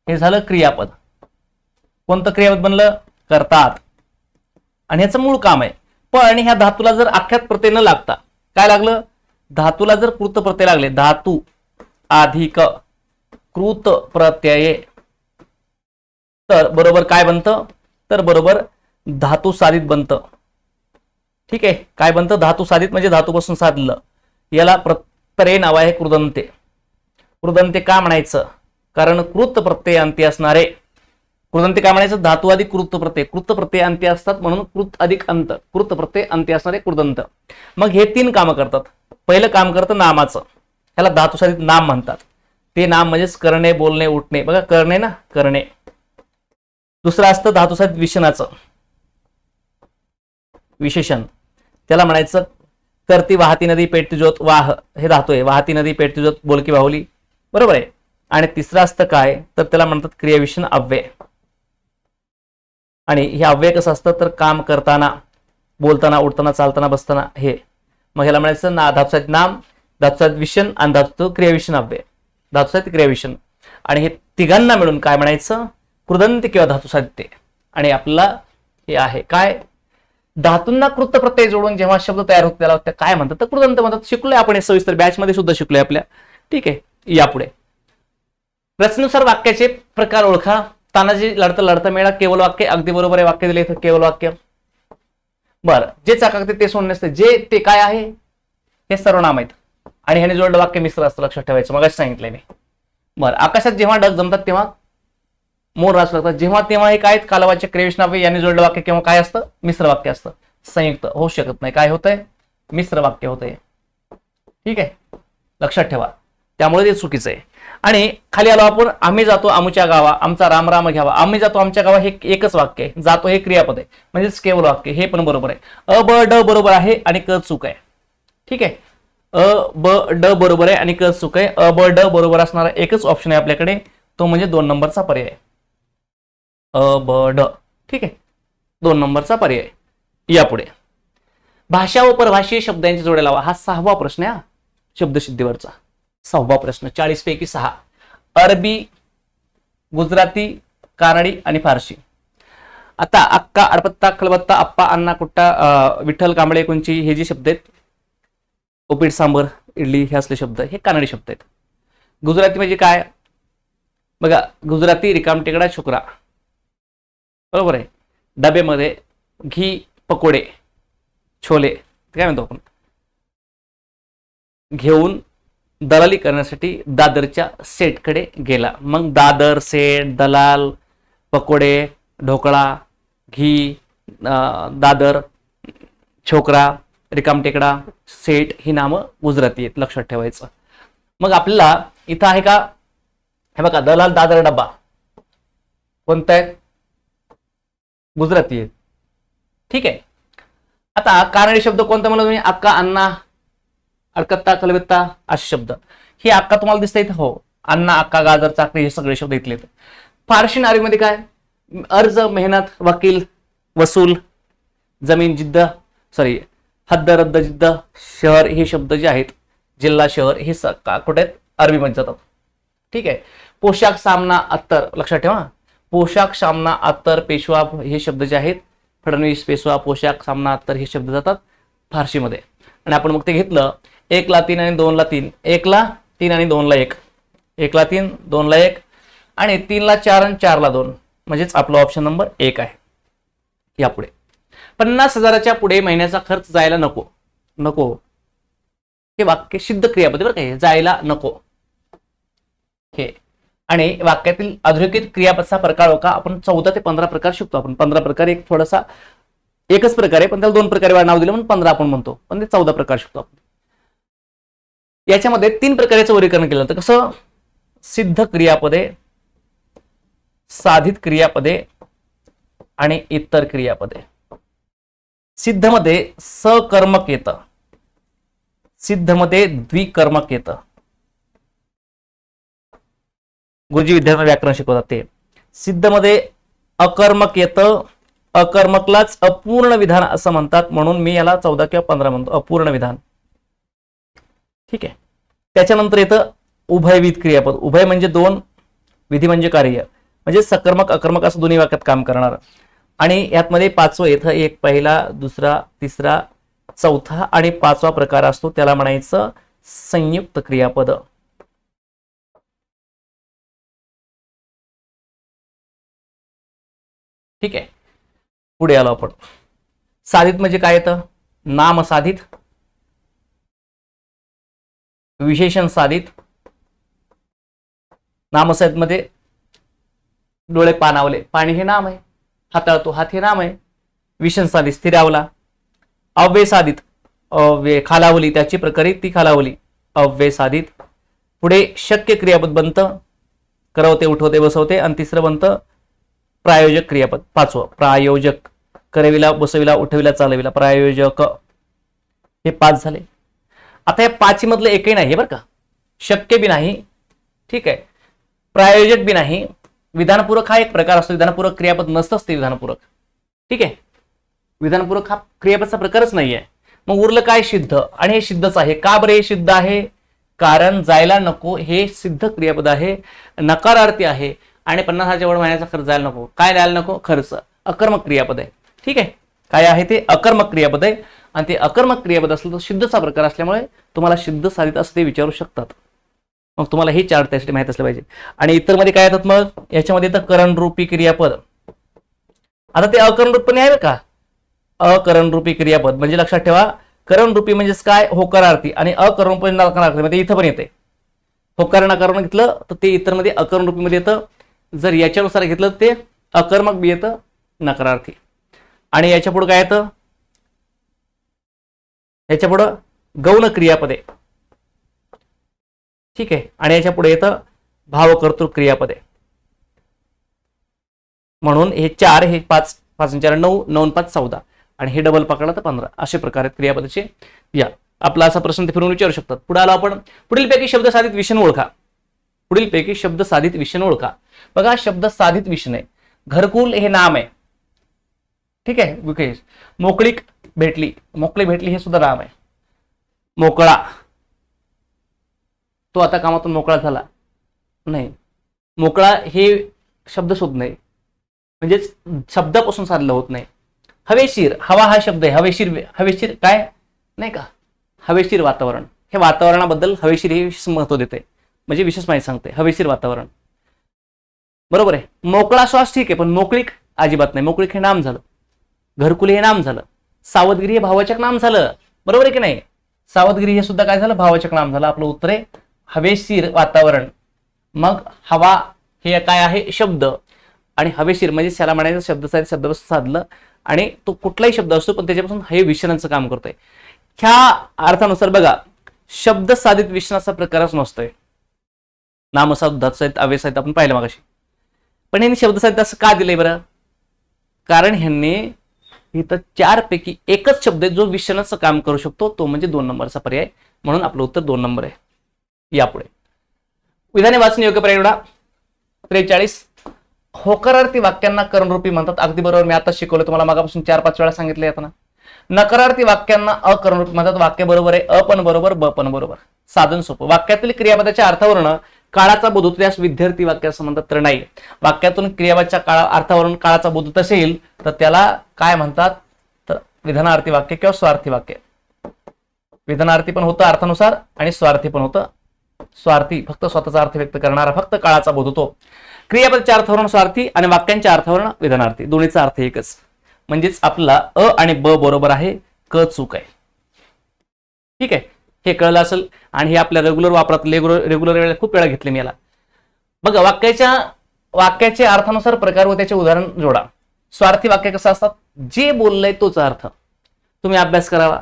हे झालं क्रियापद. कोणतं क्रियापद बनलं, करतात, आणि ह्याचं मूळ काम आहे. पण ह्या धातूला जर आख्यात प्रत्यय न लागता काय लागलं, धातूला जर कृत प्रत्यय लागले, धातू अधिक कृत प्रत्यय, तर बरोबर काय बनतं, तर बरोबर धातू साधित बनतं. ठीक आहे, काय बनतं, धातू साधित म्हणजे धातूपासून साधलं, याला प्रत्यय नाव आहे कृदंते. कृदंते का म्हणायचं, कारण कृत प्रत्यय अंती असणारे, कृदंते काय म्हणायचं, धातू अधिक कृत प्रत्यय, कृत प्रत्यय अंती असतात म्हणून कृत अधिक अंत, कृत प्रत्यय अंती असणारे कृदंत. मग हे 3 कामं करतात. पहिलं काम करतं नामाचं, ह्याला धातू साधित नाम म्हणतात. ते नाम म्हणजेच करणे, बोलणे, उठणे. बघा करणे ना, करणे. दुसरं असतं धातू साधित विशेषणाचं, विशेषण, त्याला म्हणायचं करती वाहती नदी पेटती ज्योत, वाह हे धातू आहे, वाहती नदी पेटती ज्योत बोलकी बाहुली, बरोबर आहे. आणि तिसरं असतं काय, तर त्याला म्हणतात क्रियाविशेषण अव्यय. आणि हे अव्यय कसं असतं, तर काम करताना, बोलताना, उठताना, चालताना, बसताना, हे. मग ह्याला म्हणायचं धातू साधित नाम, धातू साधित विशेषण आणि धातू क्रियाविशेषण अव्यय, धातू साधित क्रियाविशेषण. आणि हे तिघांना मिळून काय म्हणायचं, कृदंते किंवा धातू साधिते. आणि आपल्याला हे आहे काय, धातूंना कृत प्रत्यय जोडून जेव्हा शब्द तयार होतो त्याला काय म्हणतात, तर कृदंत म्हणतात. शिकलोय आपण हे सविस्तर बॅच मध्ये सुद्धा शिकलोय आपल्या. ठीक आहे, यापुढे रचनेनुसार वाक्याचे प्रकार ओळखा. तानाजी लढता लढता मेळा केवळ वाक्य. अगदी बरोबर आहे, वाक्य दिले इथं केवळ वाक्य. बरं, जे चाकाकते ते सोडणे नसते. जे ते काय आहे, हे सर्वनाम आहेत आणि ह्याने जोडलं वाक्य मिश्र असतं, लक्षात ठेवायचं, मगाशी सांगितलंय मी. बरं, आकाशात जेव्हा ढग जमतात तेव्हा मोर नाचू लागतात. जेव्हा तेव्हा हे काय, कालवाचे क्रियाविशेषण याने जोडलं वाक्य किंवा काय असतं, मिश्र वाक्य असतं. संयुक्त होऊ शकत नाही. काय होतंय, मिश्र वाक्य होतंय. ठीक आहे, लक्षात ठेवा. त्यामुळे ते चुकीचं आहे. आणि खाली आलो आपण, आम्ही जातो आमच्या गावा, आमचा राम राम घ्यावा. आम्ही जातो आमच्या गावा हे एकच वाक्य आहे. जातो हे क्रियापद आहे, म्हणजेच केवळ वाक्य. हे पण बरोबर आहे. अ ब ड बरोबर आहे आणि क चूक आहे. ठीक आहे, अ ब ड बरोबर आहे आणि क चूक आहे. अ ब ड बरोबर असणारा एकच ऑप्शन आहे आपल्याकडे, तो म्हणजे 2 नंबरचा पर्याय. अ ब ड. ठीक आहे, 2 नंबरचा पर्याय. यापुढे भाषा व परभाषीय शब्द यांची जोड्या लावा. हा 6वा प्रश्न आहे, शब्दसिद्धीवरचा 6वा प्रश्न. 40 पैकी 6. अरबी, गुजराती, कानडी आणि फारसी. आता अक्का, अडपत्ता, खलबत्ता, अप्पा, अण्णा, कुट्टा, विठ्ठल, कांबळे, कुंची हे जे शब्द आहेत, उपीट, सांबर, इडली हे असले शब्द हे कानडी शब्द आहेत. गुजराती म्हणजे काय बघा, गुजराती रिकामटेकडा छोकरा, बरोबर आहे. डब्यामध्ये घी, पकोडे, छोले काय म्हणतो आपण, घेऊन दलाली करण्यासाठी दादरच्या सेटकडे गेला. मग दादर, सेट, दलाल, पकोडे, ढोकळा, घी, दादर, छोकरा, रिकामटेकडा, सेट ही नामं गुजराती आहेत, लक्षात ठेवायचं. मग आपल्याला इथं आहे का, हे बघा, दलाल, दादर, डब्बा कोणता आहे, गुजराती आहे. ठीक आहे, आता कानडी शब्द कोणता म्हणलं तुम्ही, अक्का, अण्णा, अडकत्ता, कलबत्ता असे शब्द. ही अक्का तुम्हाला दिसते इथं, हो. अण्णा, अक्का, गाजर, चाकरी हे सगळे शब्द इथले. फारशी नारीमध्ये काय, अर्ज, मेहनत, वकील, वसूल, जमीन, जिद्द, सॉरी हद्द, रद्द, जिद्द, शहर हे शब्द जे आहेत, जिल्हा, शहर हे कुठे आहेत, अरबीमध्ये जातात. ठीक आहे, पोशाख, सामना, अत्तर, लक्षात ठेवा. पोशाख, सामना, अत्तर, पेशवा हे शब्द जे आहेत, फडणवीस, पेशवा, पोशाख, सामना, अत्तर हे शब्द जातात फारशीमध्ये. आणि आपण मग ते घेतलं 1 ला 3 आणि 2 ला 3, 1 ला 3 आणि 2 ला 1, 1 ला 3, 2 ला 1 आणि 3 ला 4 आणि 4 ला 2, म्हणजेच आपला ऑप्शन नंबर 1 आहे. यापुढे 50,000च्या पुढे महिन्याचा खर्च जायला नको. नको हे वाक्य सिद्ध क्रियापद बरं का, जायला नको हे. आणि वाक्यातील अधोरेखित क्रियापदचा प्रकार का, आपण 14 ते 15 प्रकार शिकतो. आपण 15 प्रकार, एक थोडासा एकच प्रकार आहे पण त्याला 2 प्रकारे नाव दिलं म्हणून 15 आपण म्हणतो, पण ते 14 प्रकार शिकतो आपण. याच्यामध्ये 3 प्रकारचं वर्गीकरण केलं तर कसं, सिद्ध क्रियापदे, साधित क्रियापदे आणि इतर क्रियापदे. सिद्ध मध्ये सकर्मक येतं, सिद्ध मध्ये द्विकर्मक येतं. गुरुजी विद्यार्थ्यांना व्याकरण शिकवतात ते. सिद्ध मध्ये अकर्मक येतं, अकर्मकलाच अपूर्ण विधान असं म्हणतात, म्हणून मी याला 14 किंवा 15 म्हणतो, अपूर्ण विधान. ठीक आहे, त्याच्यानंतर येतं उभयविध क्रियापद. उभय म्हणजे 2, विधी म्हणजे कार्य, म्हणजे सकर्मक अकर्मक असं दोन्ही वाक्यात काम करणार. आणि यातमध्ये 5वं येतं, एक पहिला, दुसरा, तिसरा, चौथा आणि 5वा प्रकार असतो, त्याला म्हणायचं संयुक्त क्रियापद. ठीक आहे, पुढे आलो आपण. साधित म्हणजे काय येतं, नाम साधित, विशेषण साधित. नामसाधित मध्ये डोळे पाणावले, पाणी हे नाम आहे, हाताळतो हात हे नाम आहे. विशेषण साधित स्थिरावला. अव्यय साधित, अव्यय खालावली, त्याची प्रकारे ती खालावली, अव्यय साधित. पुढे शक्य क्रियापद बनतं, करवते, उठवते, बसवते. आणि तिसरं बनतं प्रायोजक क्रियापद, 5वं प्रायोजक, करविला, बसविला, उठविला, चालविला, प्रायोजक. हे 5 झाले. आता या 5 मधलं एकही नाही बरं का, शक्य बी नाही, ठीक आहे, प्रायोजक बी नाही. विधानपूरक हा एक प्रकार असतो, विधानपूरक क्रियापद नसतंच ते विधानपूरक. ठीक आहे, विधानपूरक हा क्रियापदचा प्रकारच नाहीये. मग उरलं काय, सिद्ध. आणि हे सिद्धच आहे. का बरे हे सिद्ध आहे, कारण जायला नको हे सिद्ध क्रियापद आहे, नकारार्थी आहे आणि 50,000च्या वर महिन्याचा खर्च जायला नको. काय जायला नको, खर्च. अकर्मक क्रियापद आहे. ठीक आहे, काय आहे ते अकर्मक क्रियापद आहे आणि ते अकर्मक क्रियापद असलं तर सिद्धचा प्रकार असल्यामुळे तुम्हाला सिद्ध साधित असं ते विचारू शकतात. मग तुम्हाला हे 4 त्यासाठी माहित असले पाहिजे. आणि इतर मध्ये काय येतात मग याच्यामध्ये येतं करणरूपी क्रियापद. आता ते अकरणरूप पण आहे का, अकरणरूपी क्रियापद म्हणजे लक्षात ठेवा करणरूपी म्हणजेच काय होकारार्थी आणि अकरणरूपी नकारार्थी मध्ये इथं पण येते. होकार नकारार्थी घेतलं तर ते इतर मध्ये अकरणरूपी मध्ये येतं. जर याच्यानुसार घेतलं तर ते अकर्मक बी येतं नकारार्थी. आणि याच्या पुढे काय येतं, याच्या पुढे गौण क्रियापदे. ठीक आहे. आणि याच्या पुढे येतं भावकर्तृ क्रियापदे. म्हणून हे 4 हे 5 5 4 9 9 5 14 आणि हे डबल पकडला तर 15 असे प्रकारे क्रियापदाचे. या आपला असा प्रश्न ते फिरून विचारू शकतात. पुढे आलो आपण पुढीलपैकी शब्द साधित विशेषण ओळखा. पुढीलपैकी शब्द साधित विशेषण ओळखा. बघा शब्द साधित विशेषण आहे. घरकुल हे नाम आहे. ठीक आहे. विशेष मोकळीक भेटली, मोकळी भेटली हे सुद्धा नाम आहे. मोकळा, तो आता कामातून मोकळा झाला नाही. मोकळा हे शब्द शोध नाही म्हणजेच शब्दापासून साधलं होत नाही. हवेशीर, हवा हा शब्द आहे. हवेशीर, हवेशीर काय नाही का, हवेशीर वातावरण. हे वातावरणाबद्दल हवेशीर हे विशेष महत्व देते म्हणजे विशेष माहिती सांगते. हवेशीर वातावरण बरोबर आहे. मोकळा श्वास ठीक आहे पण मोकळीक अजिबात नाही. मोकळीक हे नाम झालं, घरकुल हे नाम झालं, सावधगिरी हे भाववाचक नाम झालं. बरोबर आहे की नाही. सावधगिरी हे सुद्धा काय झालं, भाववाचक नाम झालं. आपलं उत्तर आहे हवेशीर वातावरण. मग हवा हे काय आहे शब्द आणि हवेशीर म्हणजे त्याला म्हणायचं शब्दसाहित्य शब्दापासून साधलं आणि तो कुठलाही शब्द असतो पण त्याच्यापासून हे विशेषणाचं काम करतोय. ह्या अर्थानुसार बघा शब्द साधित विशेषणाचा प्रकारच नसतोय. नामसाधित धातुसाहित्य अव्ययसाहित्य आपण पाहिलं मगाशी. पण यांनी शब्द साहित्य असं का दिलंय बरं, कारण ह्यांनी इथं 4 पैकी एकच शब्द आहे जो विशेषणाचं काम करू शकतो, तो म्हणजे 2 नंबरचा पर्याय. म्हणून आपलं उत्तर 2 नंबर आहे. यापुढे विधाने वाचन योग्य पर्याय निवडा. 43 होकारार्थी वाक्यांना करणरूपी म्हणतात. अगदी बरोबर, मी आता शिकवलं तुम्हाला मागापासून 4-5 वेळा सांगितलं येताना. नकारार्थी वाक्यांना अकरणरूपी म्हणतात. वाक्य बरोबर आहे, अ पण बरोबर, ब पण बरोबर. साधन सोपं. वाक्यातील क्रियापदाच्या अर्थावरून काळाचा बोध होतो त्यास विद्यार्थी वाक्य असं म्हणतात तर नाही. वाक्यातून क्रियापदाच्या अर्थावरून काळाचा बोध होत असेल तर त्याला काय म्हणतात तर विधानार्थी वाक्य किंवा स्वार्थी वाक्य. विधानार्थी पण होतं अर्थानुसार आणि स्वार्थी पण होतं. स्वार्थी फक्त स्वतःचा अर्थ व्यक्त करणारा, फक्त काळाचा बोध होतो. क्रियापदाच्या अर्थावरून स्वार्थी आणि वाक्यांच्या अर्थावरून विधानार्थी, दोन्हीचा अर्थ एकच. म्हणजेच आपला अ आणि ब बरोबर आहे, क चूक आहे. ठीक आहे. हे कळलं असेल आणि हे आपल्या रेग्युलर वापरात रेग्युलर वेळेला खूप वेळा घेतले मी याला. बघा वाक्याचे अर्थानुसार प्रकार व त्याचे उदाहरण जोडा. स्वार्थी वाक्य कसं असतात, जे बोललंय तोच अर्थ. तुम्ही अभ्यास करावा.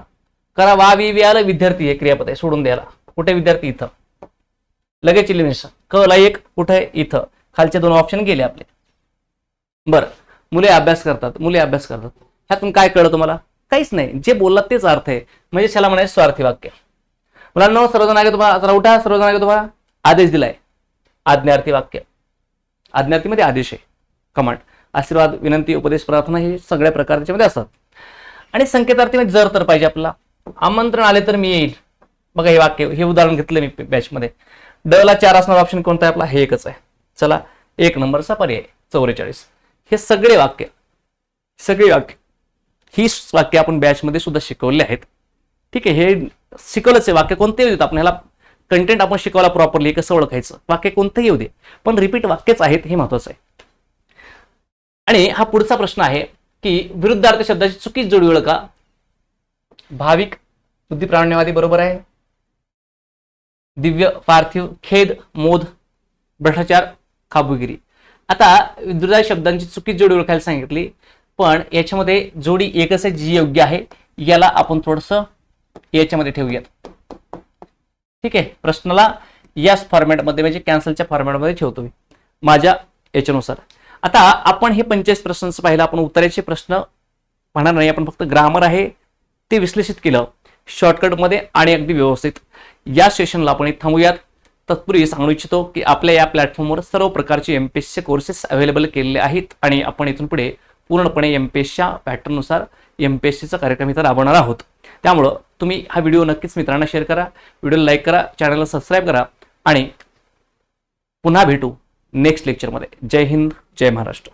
वा वी आलं विद्यार्थी हे क्रियापद आहे, सोडून द्यायला. कुठे विद्यार्थी इथं लगेच इलिमिनेशन. क ला एक कुठे इथं, खालचे 2 ऑप्शन गेले आपले. बरं मुले अभ्यास करतात, मुले अभ्यास करतात, ह्यातून काय कळलं तुम्हाला, काहीच नाही. जे बोललात तेच अर्थ आहे म्हणजे त्याला म्हणायचं स्वार्थी वाक्य. मुलांना सर्वजण आगे तुम्हाला जरा उठा, सर्वजण आगे तुम्हाला आदेश दिलाय, आज्ञार्थी वाक्य. आज्ञार्थी मध्ये आदेश आहे, कमांड. आशीर्वाद, विनंती, उपदेश, प्रार्थना हे सगळ्या प्रकार त्याच्यामध्ये असतात. आणि संकेतार्थी मध्ये जर तर पाहिजे आपल्याला. आमंत्रण आले तर मी येईल. बघा हे वाक्य, हे उदाहरण घेतलं मी बॅच मध्ये. ड ला 4 असणारा ऑप्शन कोणता आहे आपला, हे एकच आहे. चला 1 नंबरचा पर्याय 44. हे सगळे वाक्य ही वाक्य आपण बॅच मध्ये सुद्धा शिकवले आहेत. ठीक आहे. हे शिकवलंच आहे. वाक्य कोणतेही येऊ देत, आपण ह्याला कंटेंट आपण शिकवायला प्रॉपरली कसं ओळखायचं. वाक्य कोणतेही येऊ दे पण रिपीट वाक्यच आहेत हे महत्वाचं आहे. आणि हा पुढचा प्रश्न आहे की विरुद्धार्थ शब्दाची चुकीची जोडी ओळखा. भाविक बुद्धिप्रामाण्यवादी बरोबर आहे. दिव्य, पार्थिव, खेद, मोद, भ्रष्टाचार, खाबुगिरी. आता विरुद्धार्थ शब्दांची चुकीची जोडी ओळखायला सांगितली पण याच्यामध्ये जोडी एकच आहे जी योग्य आहे. याला आपण थोडंसं याच्यामध्ये ठेवूयात. ठीक आहे. प्रश्नाला याच फॉर्मॅटमध्ये म्हणजे कॅन्सलच्या फॉर्मॅटमध्ये ठेवतो मी माझ्या याच्यानुसार. आता आपण हे 45 प्रश्नांचं पाहिलं. आपण उत्तराचे प्रश्न म्हणणार नाही, आपण फक्त ग्रामर आहे ते विश्लेषित केलं शॉर्टकटमध्ये आणि अगदी व्यवस्थित. या सेशनला आपण थांबूयात. तत्पूर्वी सांगू इच्छितो की आपल्या या प्लॅटफॉर्मवर सर्व प्रकारचे एमपीएससीचे कोर्सेस अवेलेबल केलेले आहेत आणि आपण इथून पुढे पूर्णपणे एमपीएससीच्या पॅटर्ननुसार एमपीएससीचा कार्यक्रम इथं राबवणार आहोत. त्यामुळं तुम्ही हा व्हिडिओ नक्कीच मित्रांना शेअर करा, व्हिडिओला लाईक करा, चॅनलला सबस्क्राईब करा आणि पुन्हा भेटू नेक्स्ट लेक्चरमध्ये. जय हिंद, जय महाराष्ट्र.